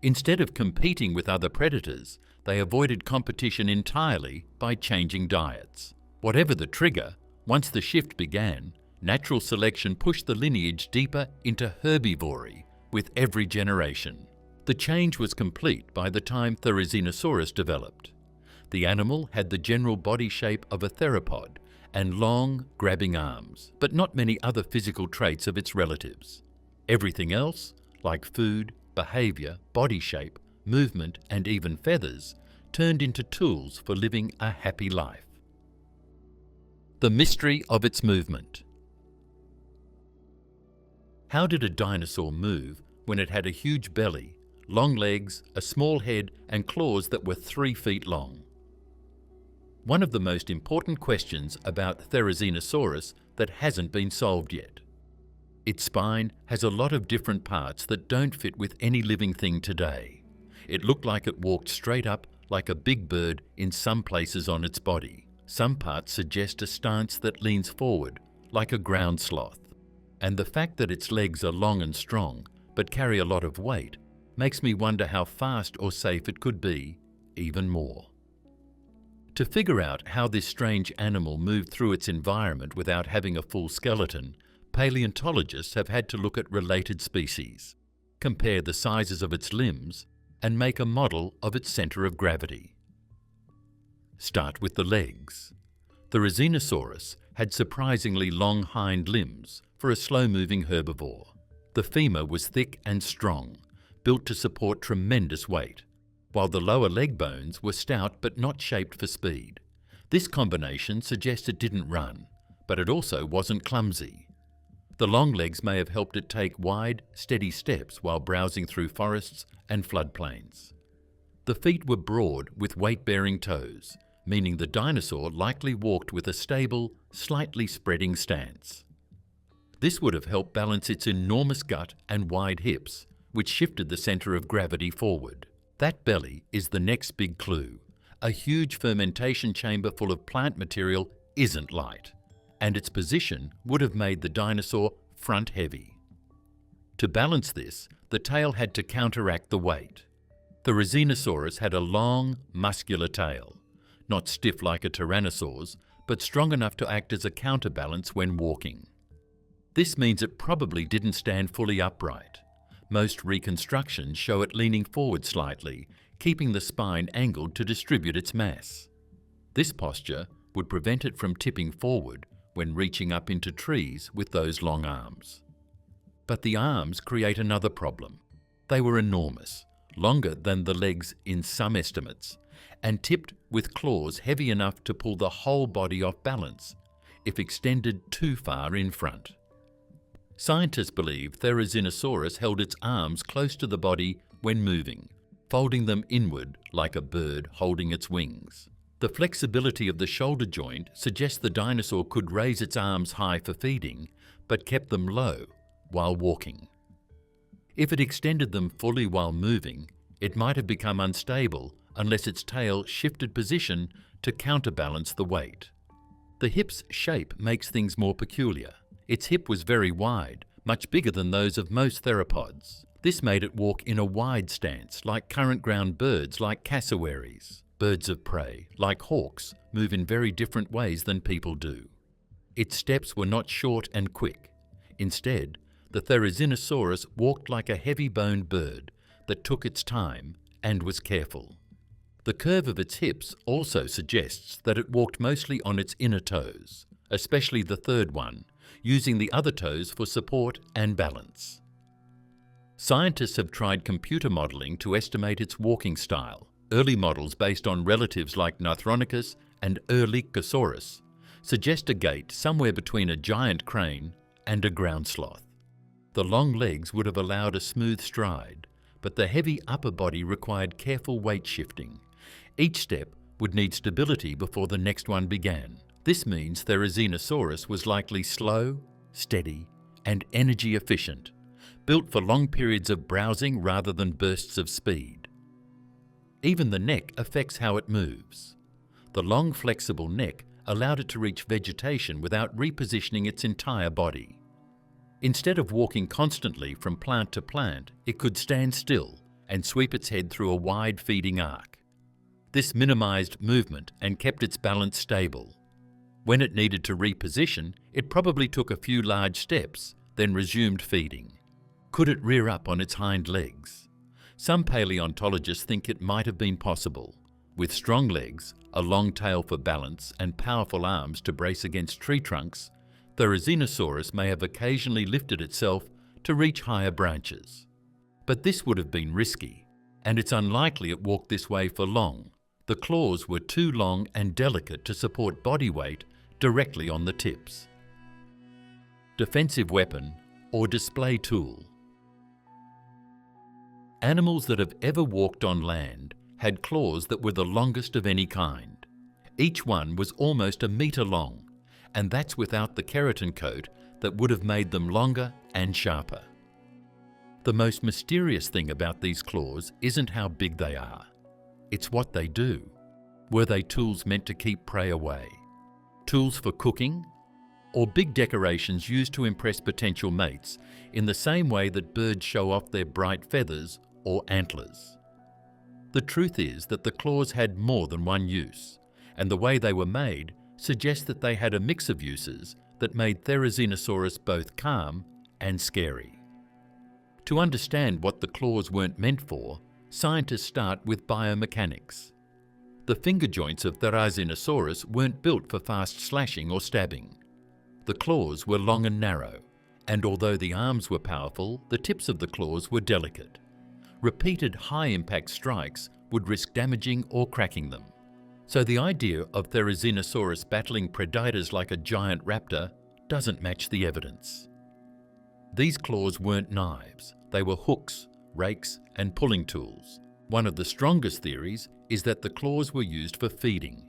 [SPEAKER 1] Instead of competing with other predators, they avoided competition entirely by changing diets. Whatever the trigger, once the shift began, natural selection pushed the lineage deeper into herbivory with every generation. The change was complete by the time Therizinosaurus developed. The animal had the general body shape of a theropod and long, grabbing arms, but not many other physical traits of its relatives. Everything else, like food, behavior, body shape, movement, and even feathers, turned into tools for living a happy life. The mystery of its movement. How did a dinosaur move when it had a huge belly, long legs, a small head, and claws that were 3 feet long? One of the most important questions about Therizinosaurus that hasn't been solved yet. Its spine has a lot of different parts that don't fit with any living thing today. It looked like it walked straight up like a big bird in some places on its body. Some parts suggest a stance that leans forward, like a ground sloth. And the fact that its legs are long and strong, but carry a lot of weight, makes me wonder how fast or safe it could be, even more. To figure out how this strange animal moved through its environment without having a full skeleton, paleontologists have had to look at related species, compare the sizes of its limbs, and make a model of its center of gravity. Start with the legs. Therizinosaurus had surprisingly long hind limbs for a slow-moving herbivore. The femur was thick and strong, built to support tremendous weight, while the lower leg bones were stout but not shaped for speed. This combination suggests it didn't run, but it also wasn't clumsy. The long legs may have helped it take wide, steady steps while browsing through forests and floodplains. The feet were broad with weight-bearing toes, meaning the dinosaur likely walked with a stable, slightly spreading stance. This would have helped balance its enormous gut and wide hips, which shifted the center of gravity forward. That belly is the next big clue. A huge fermentation chamber full of plant material isn't light, and its position would have made the dinosaur front-heavy. To balance this, the tail had to counteract the weight. The Therizinosaurus had a long, muscular tail, not stiff like a tyrannosaur's, but strong enough to act as a counterbalance when walking. This means it probably didn't stand fully upright. Most reconstructions show it leaning forward slightly, keeping the spine angled to distribute its mass. This posture would prevent it from tipping forward when reaching up into trees with those long arms. But the arms create another problem. They were enormous, longer than the legs in some estimates, and tipped with claws heavy enough to pull the whole body off balance if extended too far in front. Scientists believe Therizinosaurus held its arms close to the body when moving, folding them inward like a bird holding its wings. The flexibility of the shoulder joint suggests the dinosaur could raise its arms high for feeding, but kept them low while walking. If it extended them fully while moving, it might have become unstable unless its tail shifted position to counterbalance the weight. The hip's shape makes things more peculiar. Its hip was very wide, much bigger than those of most theropods. This made it walk in a wide stance, like current ground birds like cassowaries. Birds of prey, like hawks, move in very different ways than people do. Its steps were not short and quick. Instead, the Therizinosaurus walked like a heavy-boned bird that took its time and was careful. The curve of its hips also suggests that it walked mostly on its inner toes, especially the third one, using the other toes for support and balance. Scientists have tried computer modeling to estimate its walking style. Early models based on relatives like Nithronicus and Erlikosaurus suggest a gait somewhere between a giant crane and a ground sloth. The long legs would have allowed a smooth stride, but the heavy upper body required careful weight shifting. Each step would need stability before the next one began. This means Therizinosaurus was likely slow, steady, and energy efficient, built for long periods of browsing rather than bursts of speed. Even the neck affects how it moves. The long, flexible neck allowed it to reach vegetation without repositioning its entire body. Instead of walking constantly from plant to plant, it could stand still and sweep its head through a wide feeding arc. This minimized movement and kept its balance stable. When it needed to reposition, it probably took a few large steps, then resumed feeding. Could it rear up on its hind legs? Some paleontologists think it might have been possible. With strong legs, a long tail for balance, and powerful arms to brace against tree trunks, Therizinosaurus may have occasionally lifted itself to reach higher branches. But this would have been risky, and it's unlikely it walked this way for long. The claws were too long and delicate to support body weight directly on the tips. Defensive weapon or display tool. Animals that have ever walked on land had claws that were the longest of any kind. Each one was almost a metre long, and that's without the keratin coat that would have made them longer and sharper. The most mysterious thing about these claws isn't how big they are. It's what they do. Were they tools meant to keep prey away? Tools for cooking? Or big decorations used to impress potential mates in the same way that birds show off their bright feathers or antlers? The truth is that the claws had more than one use, and the way they were made suggests that they had a mix of uses that made Therizinosaurus both calm and scary. To understand what the claws weren't meant for, scientists start with biomechanics. The finger joints of Therizinosaurus weren't built for fast slashing or stabbing. The claws were long and narrow, and although the arms were powerful, the tips of the claws were delicate. Repeated high-impact strikes would risk damaging or cracking them. So the idea of Therizinosaurus battling predators like a giant raptor doesn't match the evidence. These claws weren't knives, they were hooks, rakes, and pulling tools. One of the strongest theories is that the claws were used for feeding.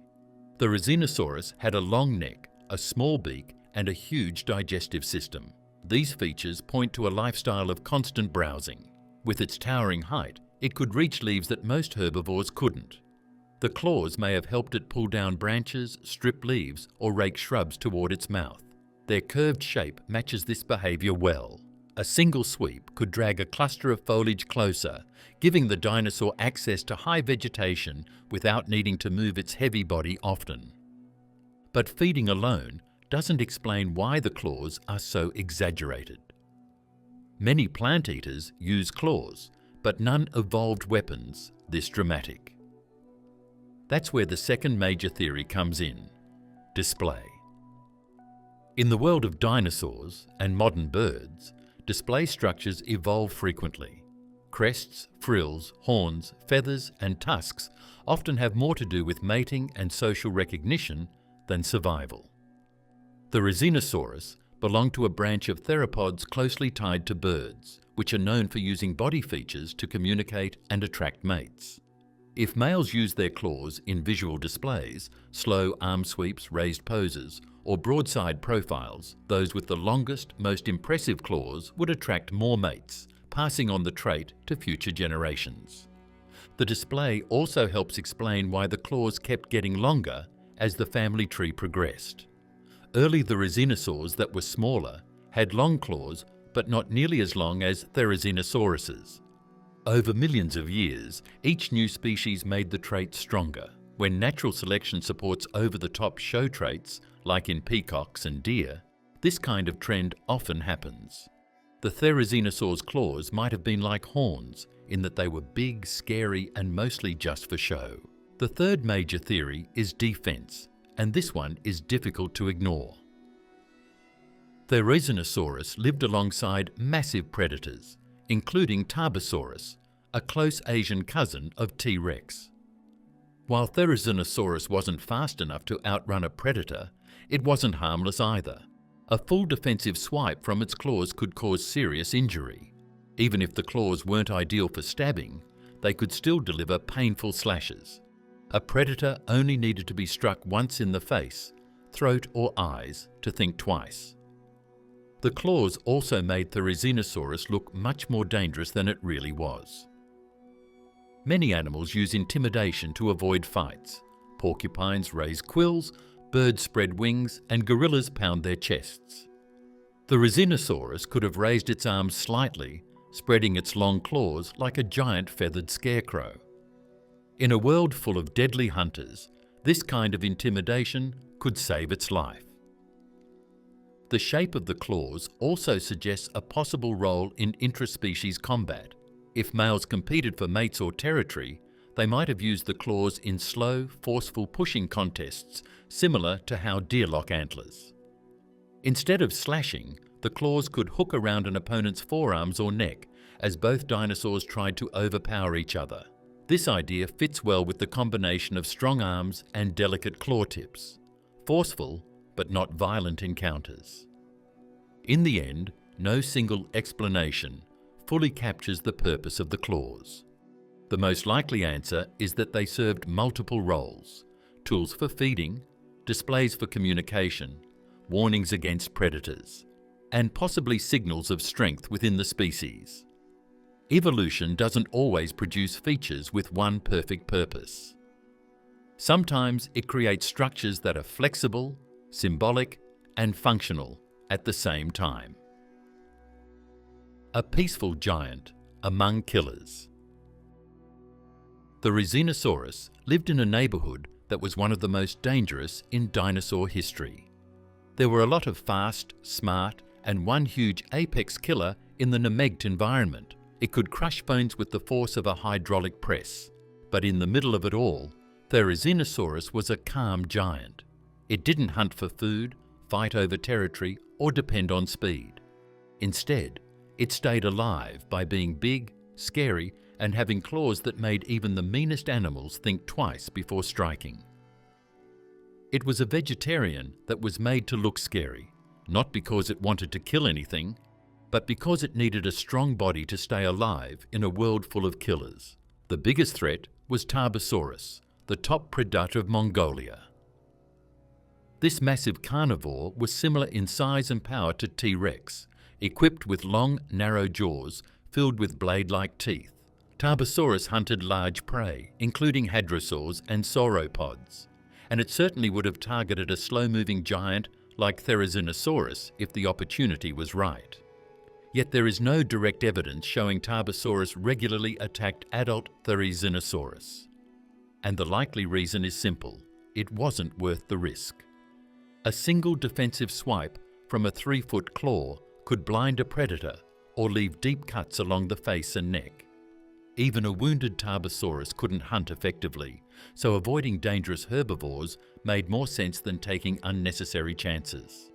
[SPEAKER 1] Therizinosaurus had a long neck, a small beak, and a huge digestive system. These features point to a lifestyle of constant browsing. With its towering height, it could reach leaves that most herbivores couldn't. The claws may have helped it pull down branches, strip leaves, or rake shrubs toward its mouth. Their curved shape matches this behavior well. A single sweep could drag a cluster of foliage closer, giving the dinosaur access to high vegetation without needing to move its heavy body often. But feeding alone doesn't explain why the claws are so exaggerated. Many plant eaters use claws, but none evolved weapons this dramatic. That's where the second major theory comes in: display. In the world of dinosaurs and modern birds, display structures evolve frequently. Crests, frills, horns, feathers, and tusks often have more to do with mating and social recognition than survival. Therizinosaurus belonged to a branch of theropods closely tied to birds, which are known for using body features to communicate and attract mates. If males use their claws in visual displays, slow arm sweeps, raised poses, or broadside profiles, those with the longest, most impressive claws would attract more mates, passing on the trait to future generations. The display also helps explain why the claws kept getting longer as the family tree progressed. Early Therizinosaurs that were smaller had long claws, but not nearly as long as Therizinosaurus's. Over millions of years, each new species made the trait stronger. When natural selection supports over-the-top show traits, like in peacocks and deer, this kind of trend often happens. The Therizinosaur's claws might have been like horns, in that they were big, scary, and mostly just for show. The third major theory is defense, and this one is difficult to ignore. Therizinosaurus lived alongside massive predators, including Tarbosaurus, a close Asian cousin of T-Rex. While Therizinosaurus wasn't fast enough to outrun a predator, it wasn't harmless either. A full defensive swipe from its claws could cause serious injury. Even if the claws weren't ideal for stabbing, they could still deliver painful slashes. A predator only needed to be struck once in the face, throat or eyes to think twice. The claws also made Therizinosaurus look much more dangerous than it really was. Many animals use intimidation to avoid fights. Porcupines raise quills, birds spread wings, and gorillas pound their chests. Therizinosaurus could have raised its arms slightly, spreading its long claws like a giant feathered scarecrow. In a world full of deadly hunters, this kind of intimidation could save its life. The shape of the claws also suggests a possible role in intraspecies combat. If males competed for mates or territory, they might have used the claws in slow, forceful pushing contests, similar to how deer lock antlers. Instead of slashing, the claws could hook around an opponent's forearms or neck, as both dinosaurs tried to overpower each other. This idea fits well with the combination of strong arms and delicate claw tips. Forceful, but not violent encounters. In the end, no single explanation fully captures the purpose of the claws. The most likely answer is that they served multiple roles: tools for feeding, displays for communication, warnings against predators, and possibly signals of strength within the species. Evolution doesn't always produce features with one perfect purpose. Sometimes it creates structures that are flexible, symbolic, and functional at the same time. A peaceful giant among killers. Therizinosaurus lived in a neighborhood that was one of the most dangerous in dinosaur history. There were a lot of fast, smart, and one huge apex killer in the Namegged environment. It could crush bones with the force of a hydraulic press. But in the middle of it all, Therizinosaurus was a calm giant. It didn't hunt for food, fight over territory, or depend on speed. Instead, it stayed alive by being big, scary, and having claws that made even the meanest animals think twice before striking. It was a vegetarian that was made to look scary, not because it wanted to kill anything, but because it needed a strong body to stay alive in a world full of killers. The biggest threat was Tarbosaurus, the top predator of Mongolia. This massive carnivore was similar in size and power to T-Rex, equipped with long, narrow jaws filled with blade-like teeth. Tarbosaurus hunted large prey, including hadrosaurs and sauropods, and it certainly would have targeted a slow-moving giant like Therizinosaurus if the opportunity was right. Yet there is no direct evidence showing Tarbosaurus regularly attacked adult Therizinosaurus. And the likely reason is simple: it wasn't worth the risk. A single defensive swipe from a 3-foot claw could blind a predator or leave deep cuts along the face and neck. Even a wounded Tarbosaurus couldn't hunt effectively, so avoiding dangerous herbivores made more sense than taking unnecessary chances.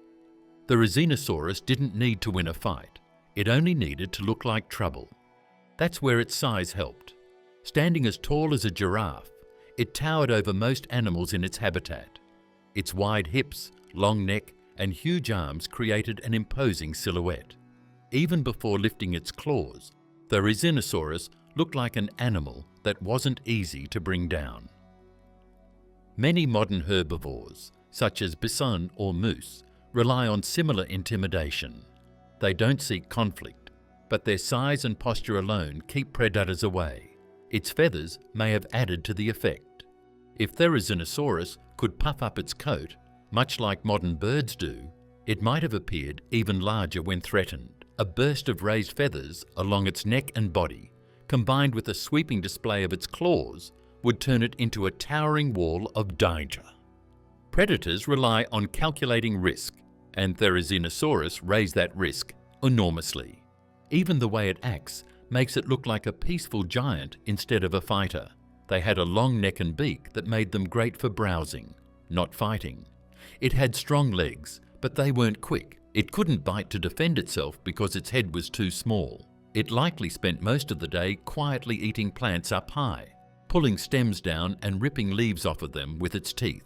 [SPEAKER 1] Therizinosaurus didn't need to win a fight. It only needed to look like trouble. That's where its size helped. Standing as tall as a giraffe, it towered over most animals in its habitat. Its wide hips, long neck, and huge arms created an imposing silhouette. Even before lifting its claws, Therizinosaurus looked like an animal that wasn't easy to bring down. Many modern herbivores, such as bison or moose, rely on similar intimidation. They don't seek conflict, but their size and posture alone keep predators away. Its feathers may have added to the effect. If Therizinosaurus could puff up its coat, much like modern birds do, it might have appeared even larger when threatened. A burst of raised feathers along its neck and body, combined with a sweeping display of its claws, would turn it into a towering wall of danger. Predators rely on calculating risk, and Therizinosaurus raised that risk enormously. Even the way it acts makes it look like a peaceful giant instead of a fighter. They had a long neck and beak that made them great for browsing, not fighting. It had strong legs, but they weren't quick. It couldn't bite to defend itself because its head was too small. It likely spent most of the day quietly eating plants up high, pulling stems down and ripping leaves off of them with its teeth.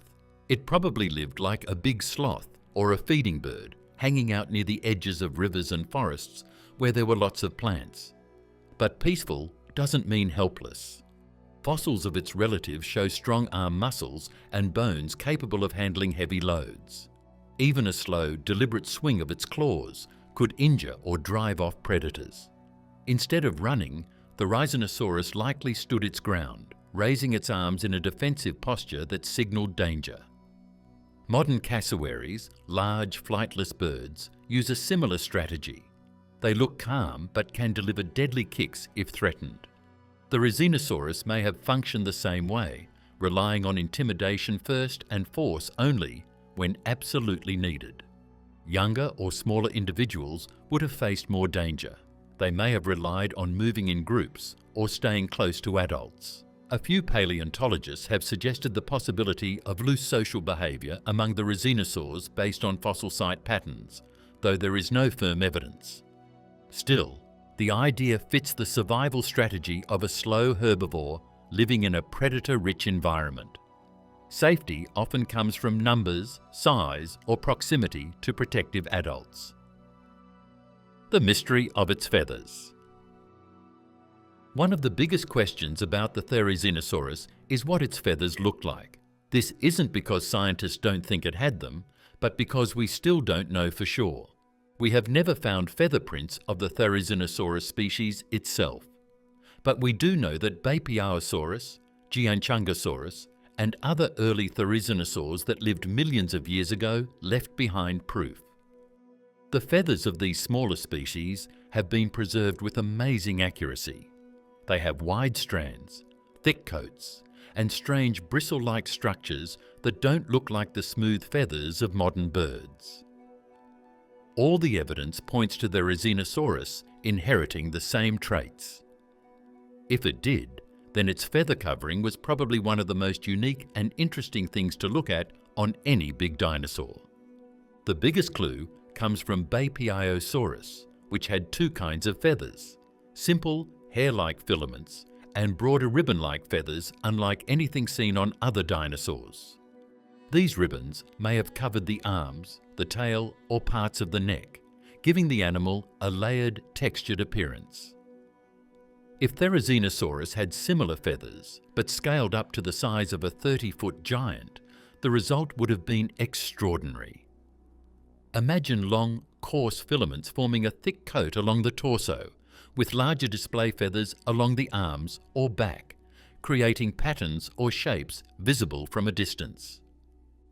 [SPEAKER 1] It probably lived like a big sloth or a feeding bird, hanging out near the edges of rivers and forests where there were lots of plants. But peaceful doesn't mean helpless. Fossils of its relatives show strong arm muscles and bones capable of handling heavy loads. Even a slow, deliberate swing of its claws could injure or drive off predators. Instead of running, Therizinosaurus likely stood its ground, raising its arms in a defensive posture that signaled danger. Modern cassowaries, large flightless birds, use a similar strategy. They look calm but can deliver deadly kicks if threatened. The Therizinosaurus may have functioned the same way, relying on intimidation first and force only when absolutely needed. Younger or smaller individuals would have faced more danger. They may have relied on moving in groups or staying close to adults. A few paleontologists have suggested the possibility of loose social behaviour among the Therizinosaurs based on fossil site patterns, though there is no firm evidence. Still, the idea fits the survival strategy of a slow herbivore living in a predator-rich environment. Safety often comes from numbers, size, or proximity to protective adults. The mystery of its feathers. One of the biggest questions about the Therizinosaurus is what its feathers look like. This isn't because scientists don't think it had them, but because we still don't know for sure. We have never found feather prints of the Therizinosaurus species itself. But we do know that Bapiosaurus, Gianchangosaurus, and other early Therizinosaurs that lived millions of years ago left behind proof. The feathers of these smaller species have been preserved with amazing accuracy. They have wide strands, thick coats, and strange bristle-like structures that don't look like the smooth feathers of modern birds. All the evidence points to the Therizinosaurus inheriting the same traits. If it did, then its feather covering was probably one of the most unique and interesting things to look at on any big dinosaur. The biggest clue comes from Bapiosaurus, which had two kinds of feathers: simple, hair-like filaments and broader ribbon-like feathers unlike anything seen on other dinosaurs. These ribbons may have covered the arms, the tail, or parts of the neck, giving the animal a layered, textured appearance. If Therizinosaurus had similar feathers, but scaled up to the size of a 30-foot giant, the result would have been extraordinary. Imagine long, coarse filaments forming a thick coat along the torso, with larger display feathers along the arms or back, creating patterns or shapes visible from a distance.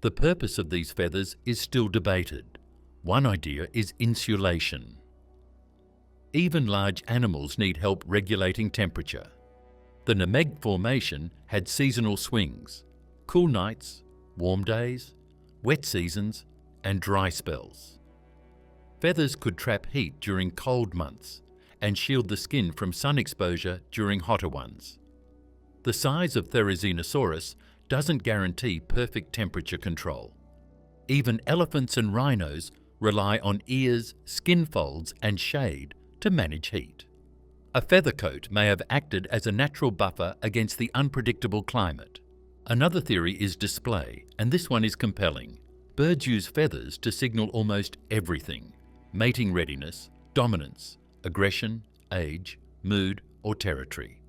[SPEAKER 1] The purpose of these feathers is still debated. One idea is insulation. Even large animals need help regulating temperature. The Nameg Formation had seasonal swings: cool nights, warm days, wet seasons, and dry spells. Feathers could trap heat during cold months and shield the skin from sun exposure during hotter ones. The size of Therizinosaurus doesn't guarantee perfect temperature control. Even elephants and rhinos rely on ears, skin folds, and shade to manage heat. A feather coat may have acted as a natural buffer against the unpredictable climate. Another theory is display, and this one is compelling. Birds use feathers to signal almost everything: mating readiness, dominance, aggression, age, mood, or territory.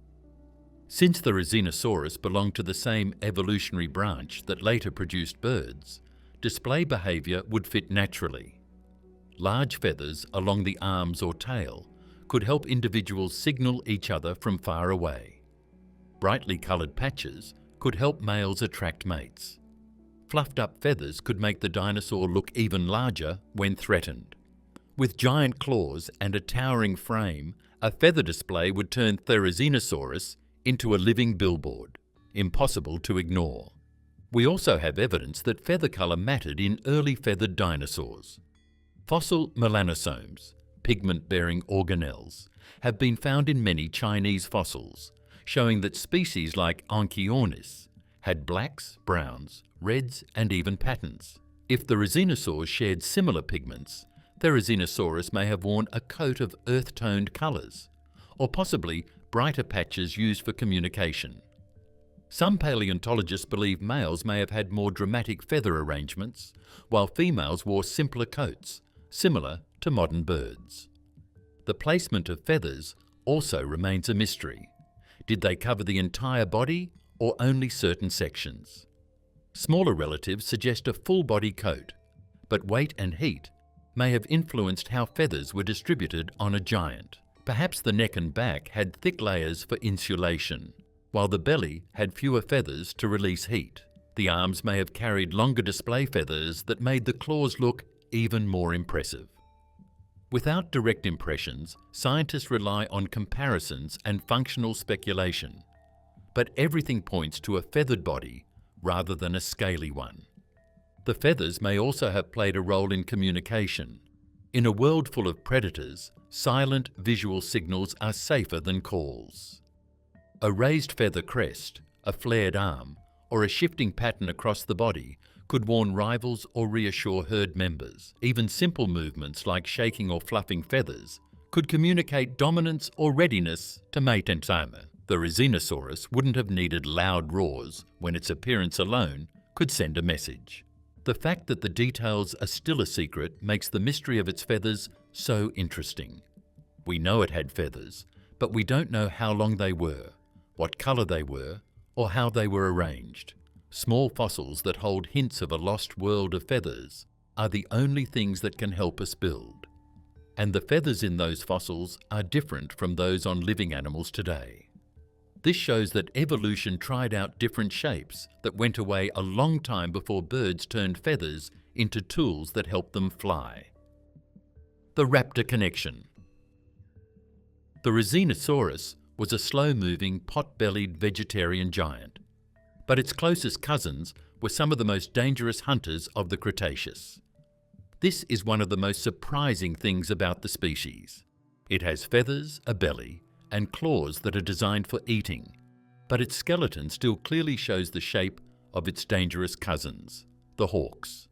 [SPEAKER 1] Since the Therizinosaurus belonged to the same evolutionary branch that later produced birds, display behaviour would fit naturally. Large feathers along the arms or tail could help individuals signal each other from far away. Brightly coloured patches could help males attract mates. Fluffed up feathers could make the dinosaur look even larger when threatened. With giant claws and a towering frame, a feather display would turn Therizinosaurus into a living billboard, impossible to ignore. We also have evidence that feather colour mattered in early feathered dinosaurs. Fossil melanosomes, pigment-bearing organelles, have been found in many Chinese fossils, showing that species like Onchyornis had blacks, browns, reds, and even patterns. If the Therizinosaurs shared similar pigments, Therizinosaurus may have worn a coat of earth-toned colours, or possibly brighter patches used for communication. Some paleontologists believe males may have had more dramatic feather arrangements, while females wore simpler coats, similar to modern birds. The placement of feathers also remains a mystery. Did they cover the entire body or only certain sections? Smaller relatives suggest a full body coat, but weight and heat may have influenced how feathers were distributed on a giant. Perhaps the neck and back had thick layers for insulation, while the belly had fewer feathers to release heat. The arms may have carried longer display feathers that made the claws look even more impressive. Without direct impressions, scientists rely on comparisons and functional speculation. But everything points to a feathered body rather than a scaly one. The feathers may also have played a role in communication. In a world full of predators, silent visual signals are safer than calls. A raised feather crest, a flared arm, or a shifting pattern across the body could warn rivals or reassure herd members. Even simple movements like shaking or fluffing feathers could communicate dominance or readiness to mate and summer. The Therizinosaurus wouldn't have needed loud roars when its appearance alone could send a message. The fact that the details are still a secret makes the mystery of its feathers so interesting. We know it had feathers, but we don't know how long they were, what colour they were, or how they were arranged. Small fossils that hold hints of a lost world of feathers are the only things that can help us build. And the feathers in those fossils are different from those on living animals today. This shows that evolution tried out different shapes that went away a long time before birds turned feathers into tools that help them fly. The raptor connection. The Therizinosaurus was a slow-moving, pot-bellied vegetarian giant, but its closest cousins were some of the most dangerous hunters of the Cretaceous. This is one of the most surprising things about the species. It has feathers, a belly, and claws that are designed for eating, but its skeleton still clearly shows the shape of its dangerous cousins, the hawks.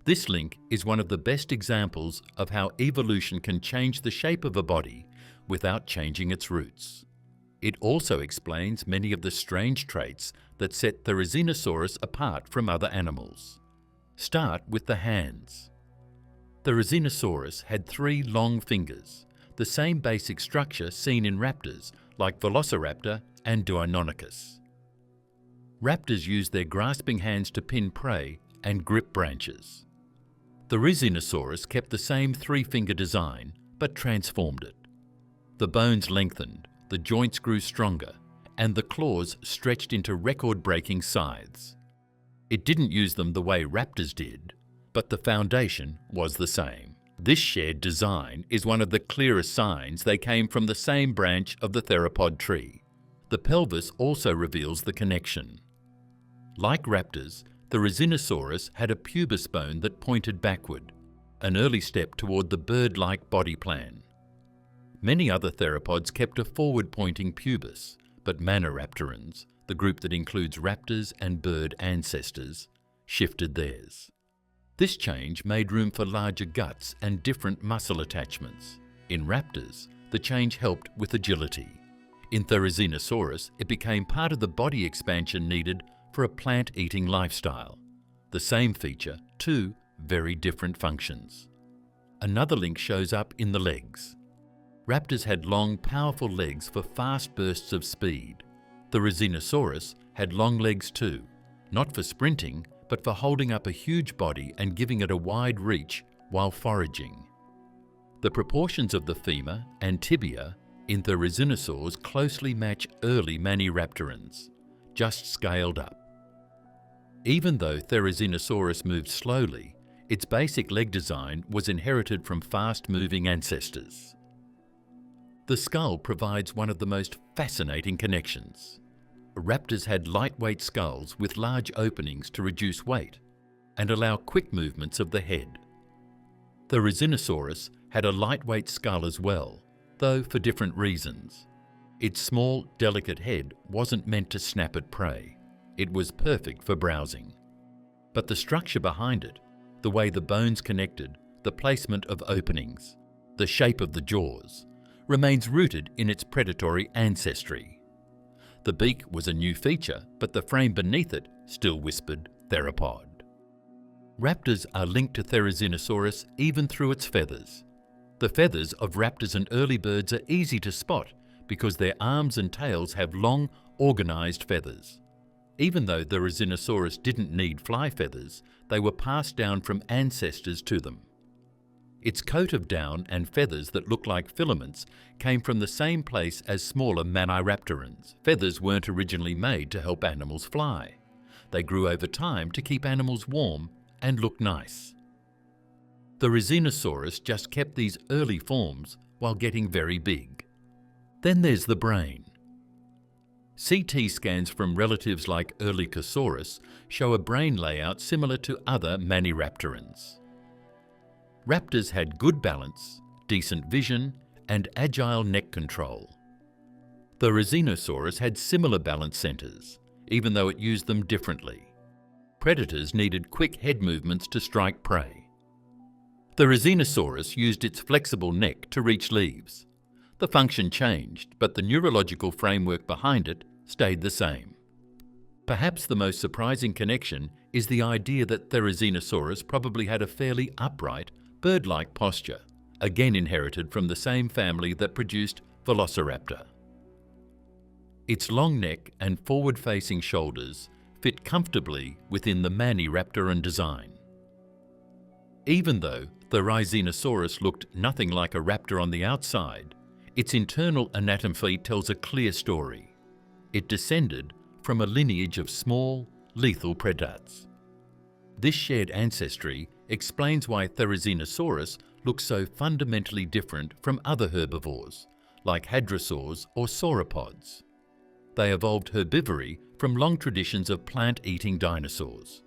[SPEAKER 1] This link is one of the best examples of how evolution can change the shape of a body without changing its roots. It also explains many of the strange traits that set the Therizinosaurus apart from other animals. Start with the hands. The Therizinosaurus had 3 long fingers, the same basic structure seen in raptors like Velociraptor and Deinonychus. Raptors use their grasping hands to pin prey and grip branches. The Therizinosaurus kept the same 3-finger design but transformed it. The bones lengthened, the joints grew stronger, and the claws stretched into record-breaking scythes. It didn't use them the way raptors did, but the foundation was the same. This shared design is one of the clearest signs they came from the same branch of the theropod tree. The pelvis also reveals the connection. Like raptors, the Therizinosaurus had a pubis bone that pointed backward, an early step toward the bird-like body plan. Many other theropods kept a forward-pointing pubis, but Maniraptorans, the group that includes raptors and bird ancestors, shifted theirs. This change made room for larger guts and different muscle attachments. In raptors, the change helped with agility. In Therizinosaurus, it became part of the body expansion needed for a plant-eating lifestyle. The same feature, 2 very different functions. Another link shows up in the legs. Raptors had long, powerful legs for fast bursts of speed. The Therizinosaurus had long legs too, not for sprinting, but for holding up a huge body and giving it a wide reach while foraging. The proportions of the femur and tibia in the Therizinosaurs closely match early Maniraptorans, just scaled up. Even though Therizinosaurus moved slowly, its basic leg design was inherited from fast-moving ancestors. The skull provides one of the most fascinating connections. Raptors had lightweight skulls with large openings to reduce weight and allow quick movements of the head. The Therizinosaurus had a lightweight skull as well, though for different reasons. Its small, delicate head wasn't meant to snap at prey. It was perfect for browsing. But the structure behind it, the way the bones connected, the placement of openings, the shape of the jaws, remains rooted in its predatory ancestry. The beak was a new feature, but the frame beneath it still whispered theropod. Raptors are linked to Therizinosaurus even through its feathers. The feathers of raptors and early birds are easy to spot because their arms and tails have long, organised feathers. Even though Therizinosaurus didn't need fly feathers, they were passed down from ancestors to them. Its coat of down and feathers that look like filaments came from the same place as smaller maniraptorans. Feathers weren't originally made to help animals fly. They grew over time to keep animals warm and look nice. Therizinosaurus just kept these early forms while getting very big. Then there's the brain. CT scans from relatives like Erlikosaurus show a brain layout similar to other maniraptorans. Raptors had good balance, decent vision, and agile neck control. Therizinosaurus had similar balance centers, even though it used them differently. Predators needed quick head movements to strike prey. Therizinosaurus used its flexible neck to reach leaves. The function changed, but the neurological framework behind it stayed the same. Perhaps the most surprising connection is the idea that Therizinosaurus probably had a fairly upright, bird-like posture, again inherited from the same family that produced Velociraptor. Its long neck and forward-facing shoulders fit comfortably within the maniraptoran design. Even though Therizinosaurus looked nothing like a raptor on the outside, its internal anatomy tells a clear story. It descended from a lineage of small, lethal predators. This shared ancestry explains why Therizinosaurus looks so fundamentally different from other herbivores, like hadrosaurs or sauropods. They evolved herbivory from long traditions of plant-eating dinosaurs.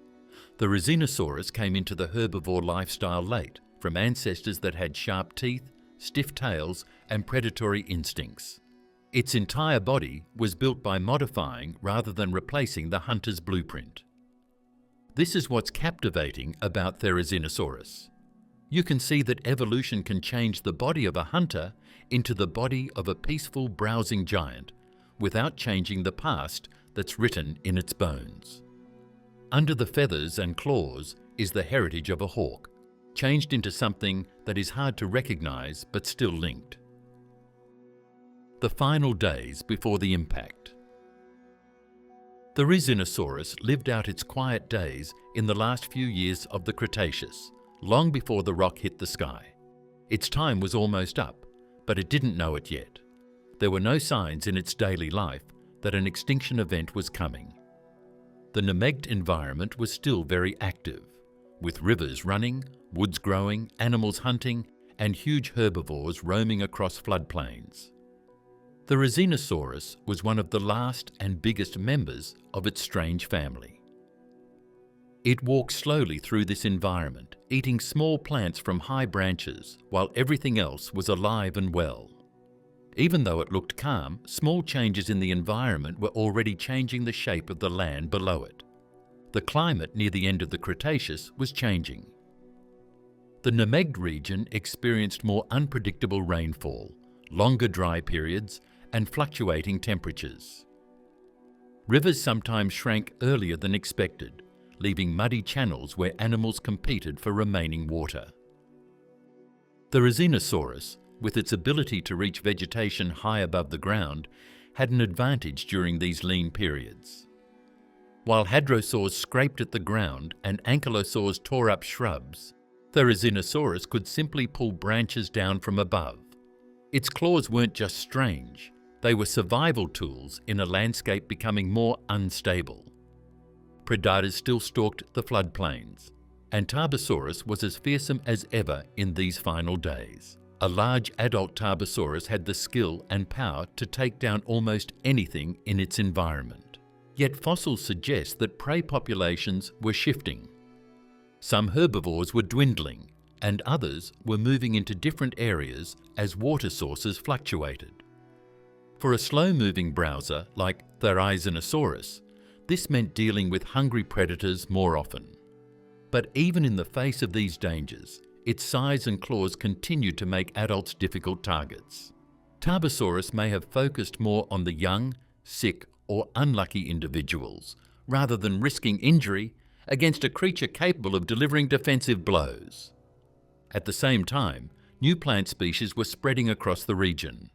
[SPEAKER 1] Therizinosaurus came into the herbivore lifestyle late, from ancestors that had sharp teeth, stiff tails, and predatory instincts. Its entire body was built by modifying rather than replacing the hunter's blueprint. This is what's captivating about Therizinosaurus. You can see that evolution can change the body of a hunter into the body of a peaceful, browsing giant without changing the past that's written in its bones. Under the feathers and claws is the heritage of a hawk, changed into something that is hard to recognize but still linked. The final days before the impact. Therizinosaurus lived out its quiet days in the last few years of the Cretaceous, long before the rock hit the sky. Its time was almost up, but it didn't know it yet. There were no signs in its daily life that an extinction event was coming. The nemegd environment was still very active, with rivers running, woods growing, animals hunting, and huge herbivores roaming across floodplains. Therizinosaurus was one of the last and biggest members of its strange family. It walked slowly through this environment, eating small plants from high branches, while everything else was alive and well. Even though it looked calm, small changes in the environment were already changing the shape of the land below it. The climate near the end of the Cretaceous was changing. The nemegd region experienced more unpredictable rainfall, longer dry periods, and fluctuating temperatures. Rivers sometimes shrank earlier than expected, leaving muddy channels where animals competed for remaining water. Therizinosaurus, with its ability to reach vegetation high above the ground, had an advantage during these lean periods. While hadrosaurs scraped at the ground and ankylosaurs tore up shrubs, Therizinosaurus could simply pull branches down from above. Its claws weren't just strange, they were survival tools in a landscape becoming more unstable. Predators still stalked the floodplains, and Tarbosaurus was as fearsome as ever in these final days. A large adult Tarbosaurus had the skill and power to take down almost anything in its environment. Yet fossils suggest that prey populations were shifting. Some herbivores were dwindling, and others were moving into different areas as water sources fluctuated. For a slow-moving browser like Therizinosaurus, this meant dealing with hungry predators more often. But even in the face of these dangers, its size and claws continued to make adults difficult targets. Tarbosaurus may have focused more on the young, sick, or unlucky individuals, rather than risking injury against a creature capable of delivering defensive blows. At the same time, new plant species were spreading across the region.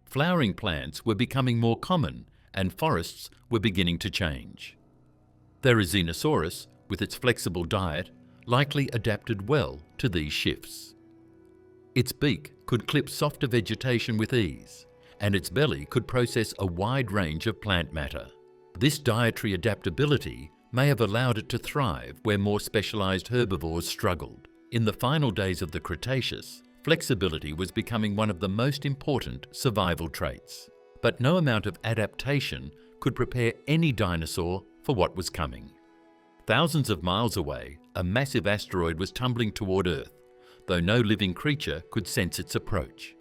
[SPEAKER 1] Flowering plants were becoming more common and forests were beginning to change. Therizinosaurus, with its flexible diet, likely adapted well to these shifts. Its beak could clip softer vegetation with ease, and its belly could process a wide range of plant matter. This dietary adaptability may have allowed it to thrive where more specialized herbivores struggled. In the final days of the Cretaceous, flexibility was becoming one of the most important survival traits. But no amount of adaptation could prepare any dinosaur for what was coming. Thousands of miles away, a massive asteroid was tumbling toward Earth, though no living creature could sense its approach.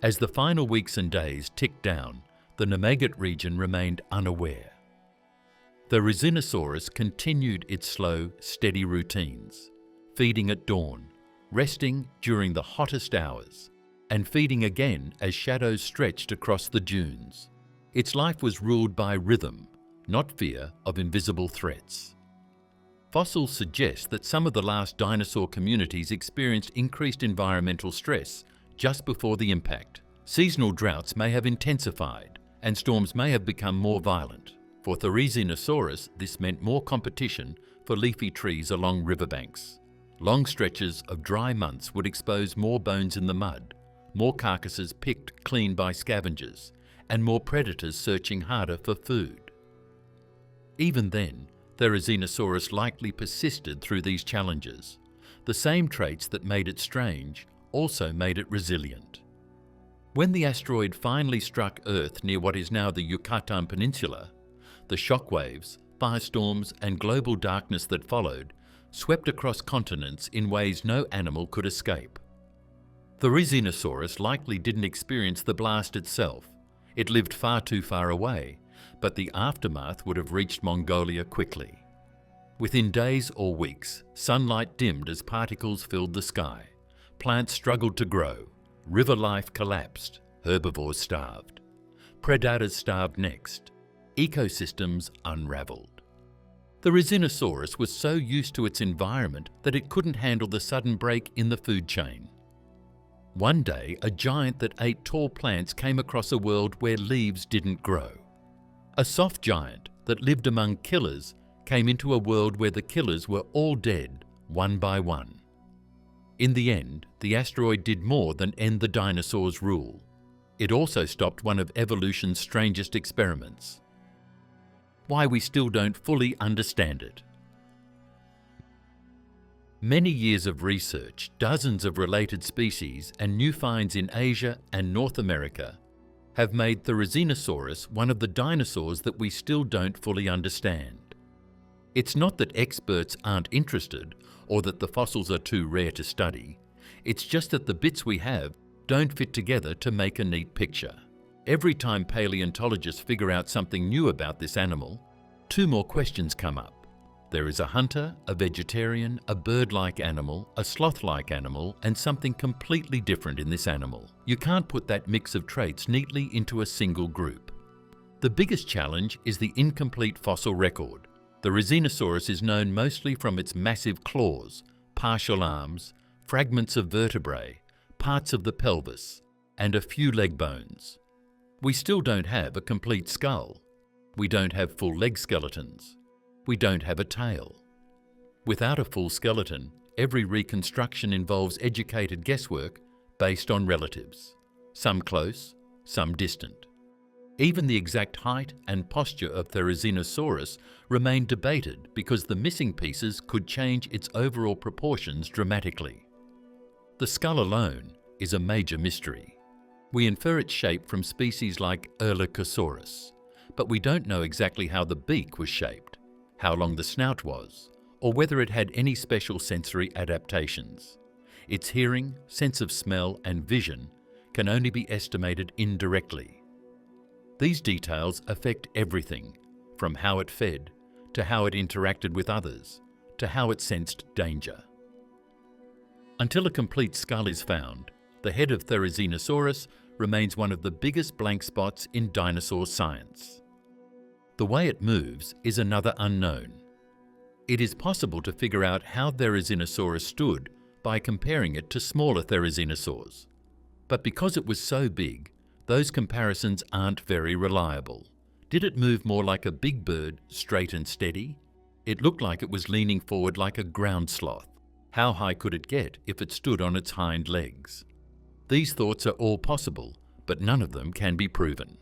[SPEAKER 1] As the final weeks and days ticked down, the Namagat region remained unaware. The Therizinosaurus continued its slow, steady routines, feeding at dawn, resting during the hottest hours, and feeding again as shadows stretched across the dunes. Its life was ruled by rhythm, not fear of invisible threats. Fossils suggest that some of the last dinosaur communities experienced increased environmental stress just before the impact. Seasonal droughts may have intensified, and storms may have become more violent. For Therizinosaurus, this meant more competition for leafy trees along riverbanks. Long stretches of dry months would expose more bones in the mud, more carcasses picked clean by scavengers, and more predators searching harder for food. Even then, Therizinosaurus likely persisted through these challenges. The same traits that made it strange also made it resilient. When the asteroid finally struck Earth near what is now the Yucatan Peninsula, the shockwaves, firestorms, and global darkness that followed swept across continents in ways no animal could escape. Therizinosaurus likely didn't experience the blast itself. It lived far too far away, but the aftermath would have reached Mongolia quickly. Within days or weeks, sunlight dimmed as particles filled the sky. Plants struggled to grow, river life collapsed, herbivores starved. Predators starved next. Ecosystems unraveled. The Therizinosaurus was so used to its environment that it couldn't handle the sudden break in the food chain. One day, a giant that ate tall plants came across a world where leaves didn't grow. A soft giant that lived among killers came into a world where the killers were all dead, one by one. In the end, the asteroid did more than end the dinosaurs' rule. It also stopped one of evolution's strangest experiments. Why we still don't fully understand it. Many years of research, dozens of related species, and new finds in Asia and North America have made Therizinosaurus one of the dinosaurs that we still don't fully understand. It's not that experts aren't interested or that the fossils are too rare to study. It's just that the bits we have don't fit together to make a neat picture. Every time paleontologists figure out something new about this animal, two more questions come up. There is a hunter, a vegetarian, a bird-like animal, a sloth-like animal, and something completely different in this animal. You can't put that mix of traits neatly into a single group. The biggest challenge is the incomplete fossil record. The Therizinosaurus is known mostly from its massive claws, partial arms, fragments of vertebrae, parts of the pelvis, and a few leg bones. We still don't have a complete skull. We don't have full leg skeletons. We don't have a tail. Without a full skeleton, every reconstruction involves educated guesswork based on relatives, some close, some distant. Even the exact height and posture of Therizinosaurus remain debated because the missing pieces could change its overall proportions dramatically. The skull alone is a major mystery. We infer its shape from species like Erlikosaurus, but we don't know exactly how the beak was shaped, how long the snout was, or whether it had any special sensory adaptations. Its hearing, sense of smell, and vision can only be estimated indirectly. These details affect everything, from how it fed, to how it interacted with others, to how it sensed danger. Until a complete skull is found, the head of Therizinosaurus remains one of the biggest blank spots in dinosaur science. The way it moves is another unknown. It is possible to figure out how Therizinosaurus stood by comparing it to smaller therizinosaurs. But because it was so big, those comparisons aren't very reliable. Did it move more like a big bird, straight and steady? It looked like it was leaning forward like a ground sloth. How high could it get if it stood on its hind legs? These thoughts are all possible, but none of them can be proven.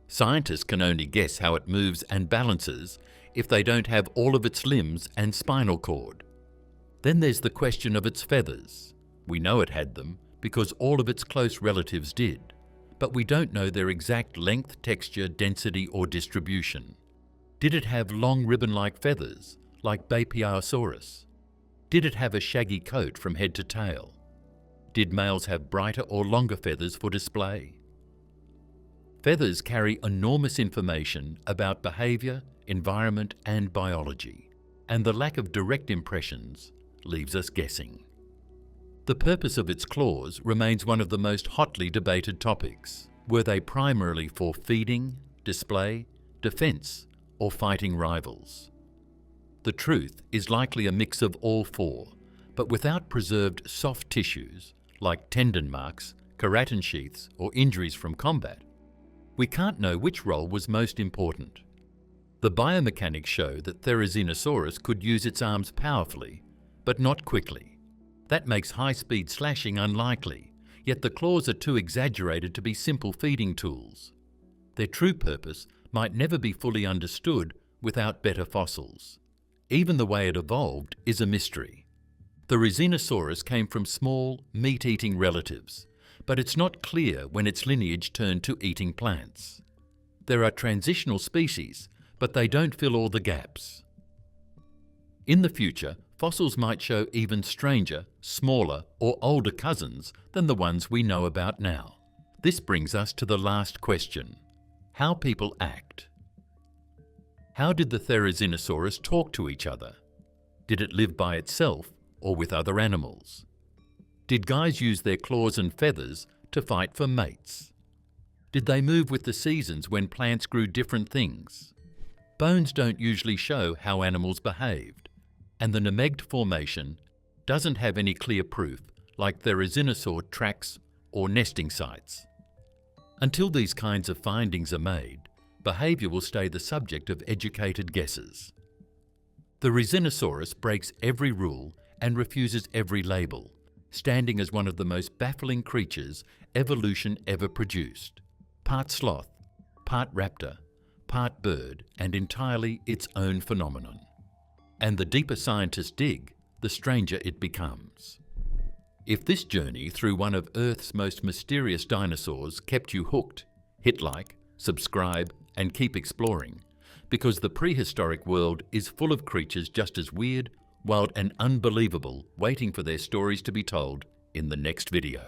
[SPEAKER 1] Scientists can only guess how it moves and balances if they don't have all of its limbs and spinal cord. Then there's the question of its feathers. We know it had them because all of its close relatives did, but we don't know their exact length, texture, density, or distribution. Did it have long ribbon-like feathers, like Bapiosaurus? Did it have a shaggy coat from head to tail? Did males have brighter or longer feathers for display? Feathers carry enormous information about behavior, environment, and biology, and the lack of direct impressions leaves us guessing. The purpose of its claws remains one of the most hotly debated topics. Were they primarily for feeding, display, defense, or fighting rivals? The truth is likely a mix of all four, but without preserved soft tissues like tendon marks, keratin sheaths, or injuries from combat, we can't know which role was most important. The biomechanics show that Therizinosaurus could use its arms powerfully, but not quickly. That makes high-speed slashing unlikely, yet the claws are too exaggerated to be simple feeding tools. Their true purpose might never be fully understood without better fossils. Even the way it evolved is a mystery. Therizinosaurus came from small, meat-eating relatives, but it's not clear when its lineage turned to eating plants. There are transitional species, but they don't fill all the gaps. In the future, fossils might show even stranger, smaller, or older cousins than the ones we know about now. This brings us to the last question: how people act. How did the Therizinosaurus talk to each other? Did it live by itself or with other animals? Did guys use their claws and feathers to fight for mates? Did they move with the seasons when plants grew different things? Bones don't usually show how animals behaved, and the Nemegt formation doesn't have any clear proof like Therizinosaur tracks or nesting sites. Until these kinds of findings are made, behavior will stay the subject of educated guesses. Therizinosaurus breaks every rule and refuses every label, standing as one of the most baffling creatures evolution ever produced. Part sloth, part raptor, part bird, and entirely its own phenomenon. And the deeper scientists dig, the stranger it becomes. If this journey through one of Earth's most mysterious dinosaurs kept you hooked, hit like, subscribe, and keep exploring, because the prehistoric world is full of creatures just as weird, wild, and unbelievable, waiting for their stories to be told in the next video.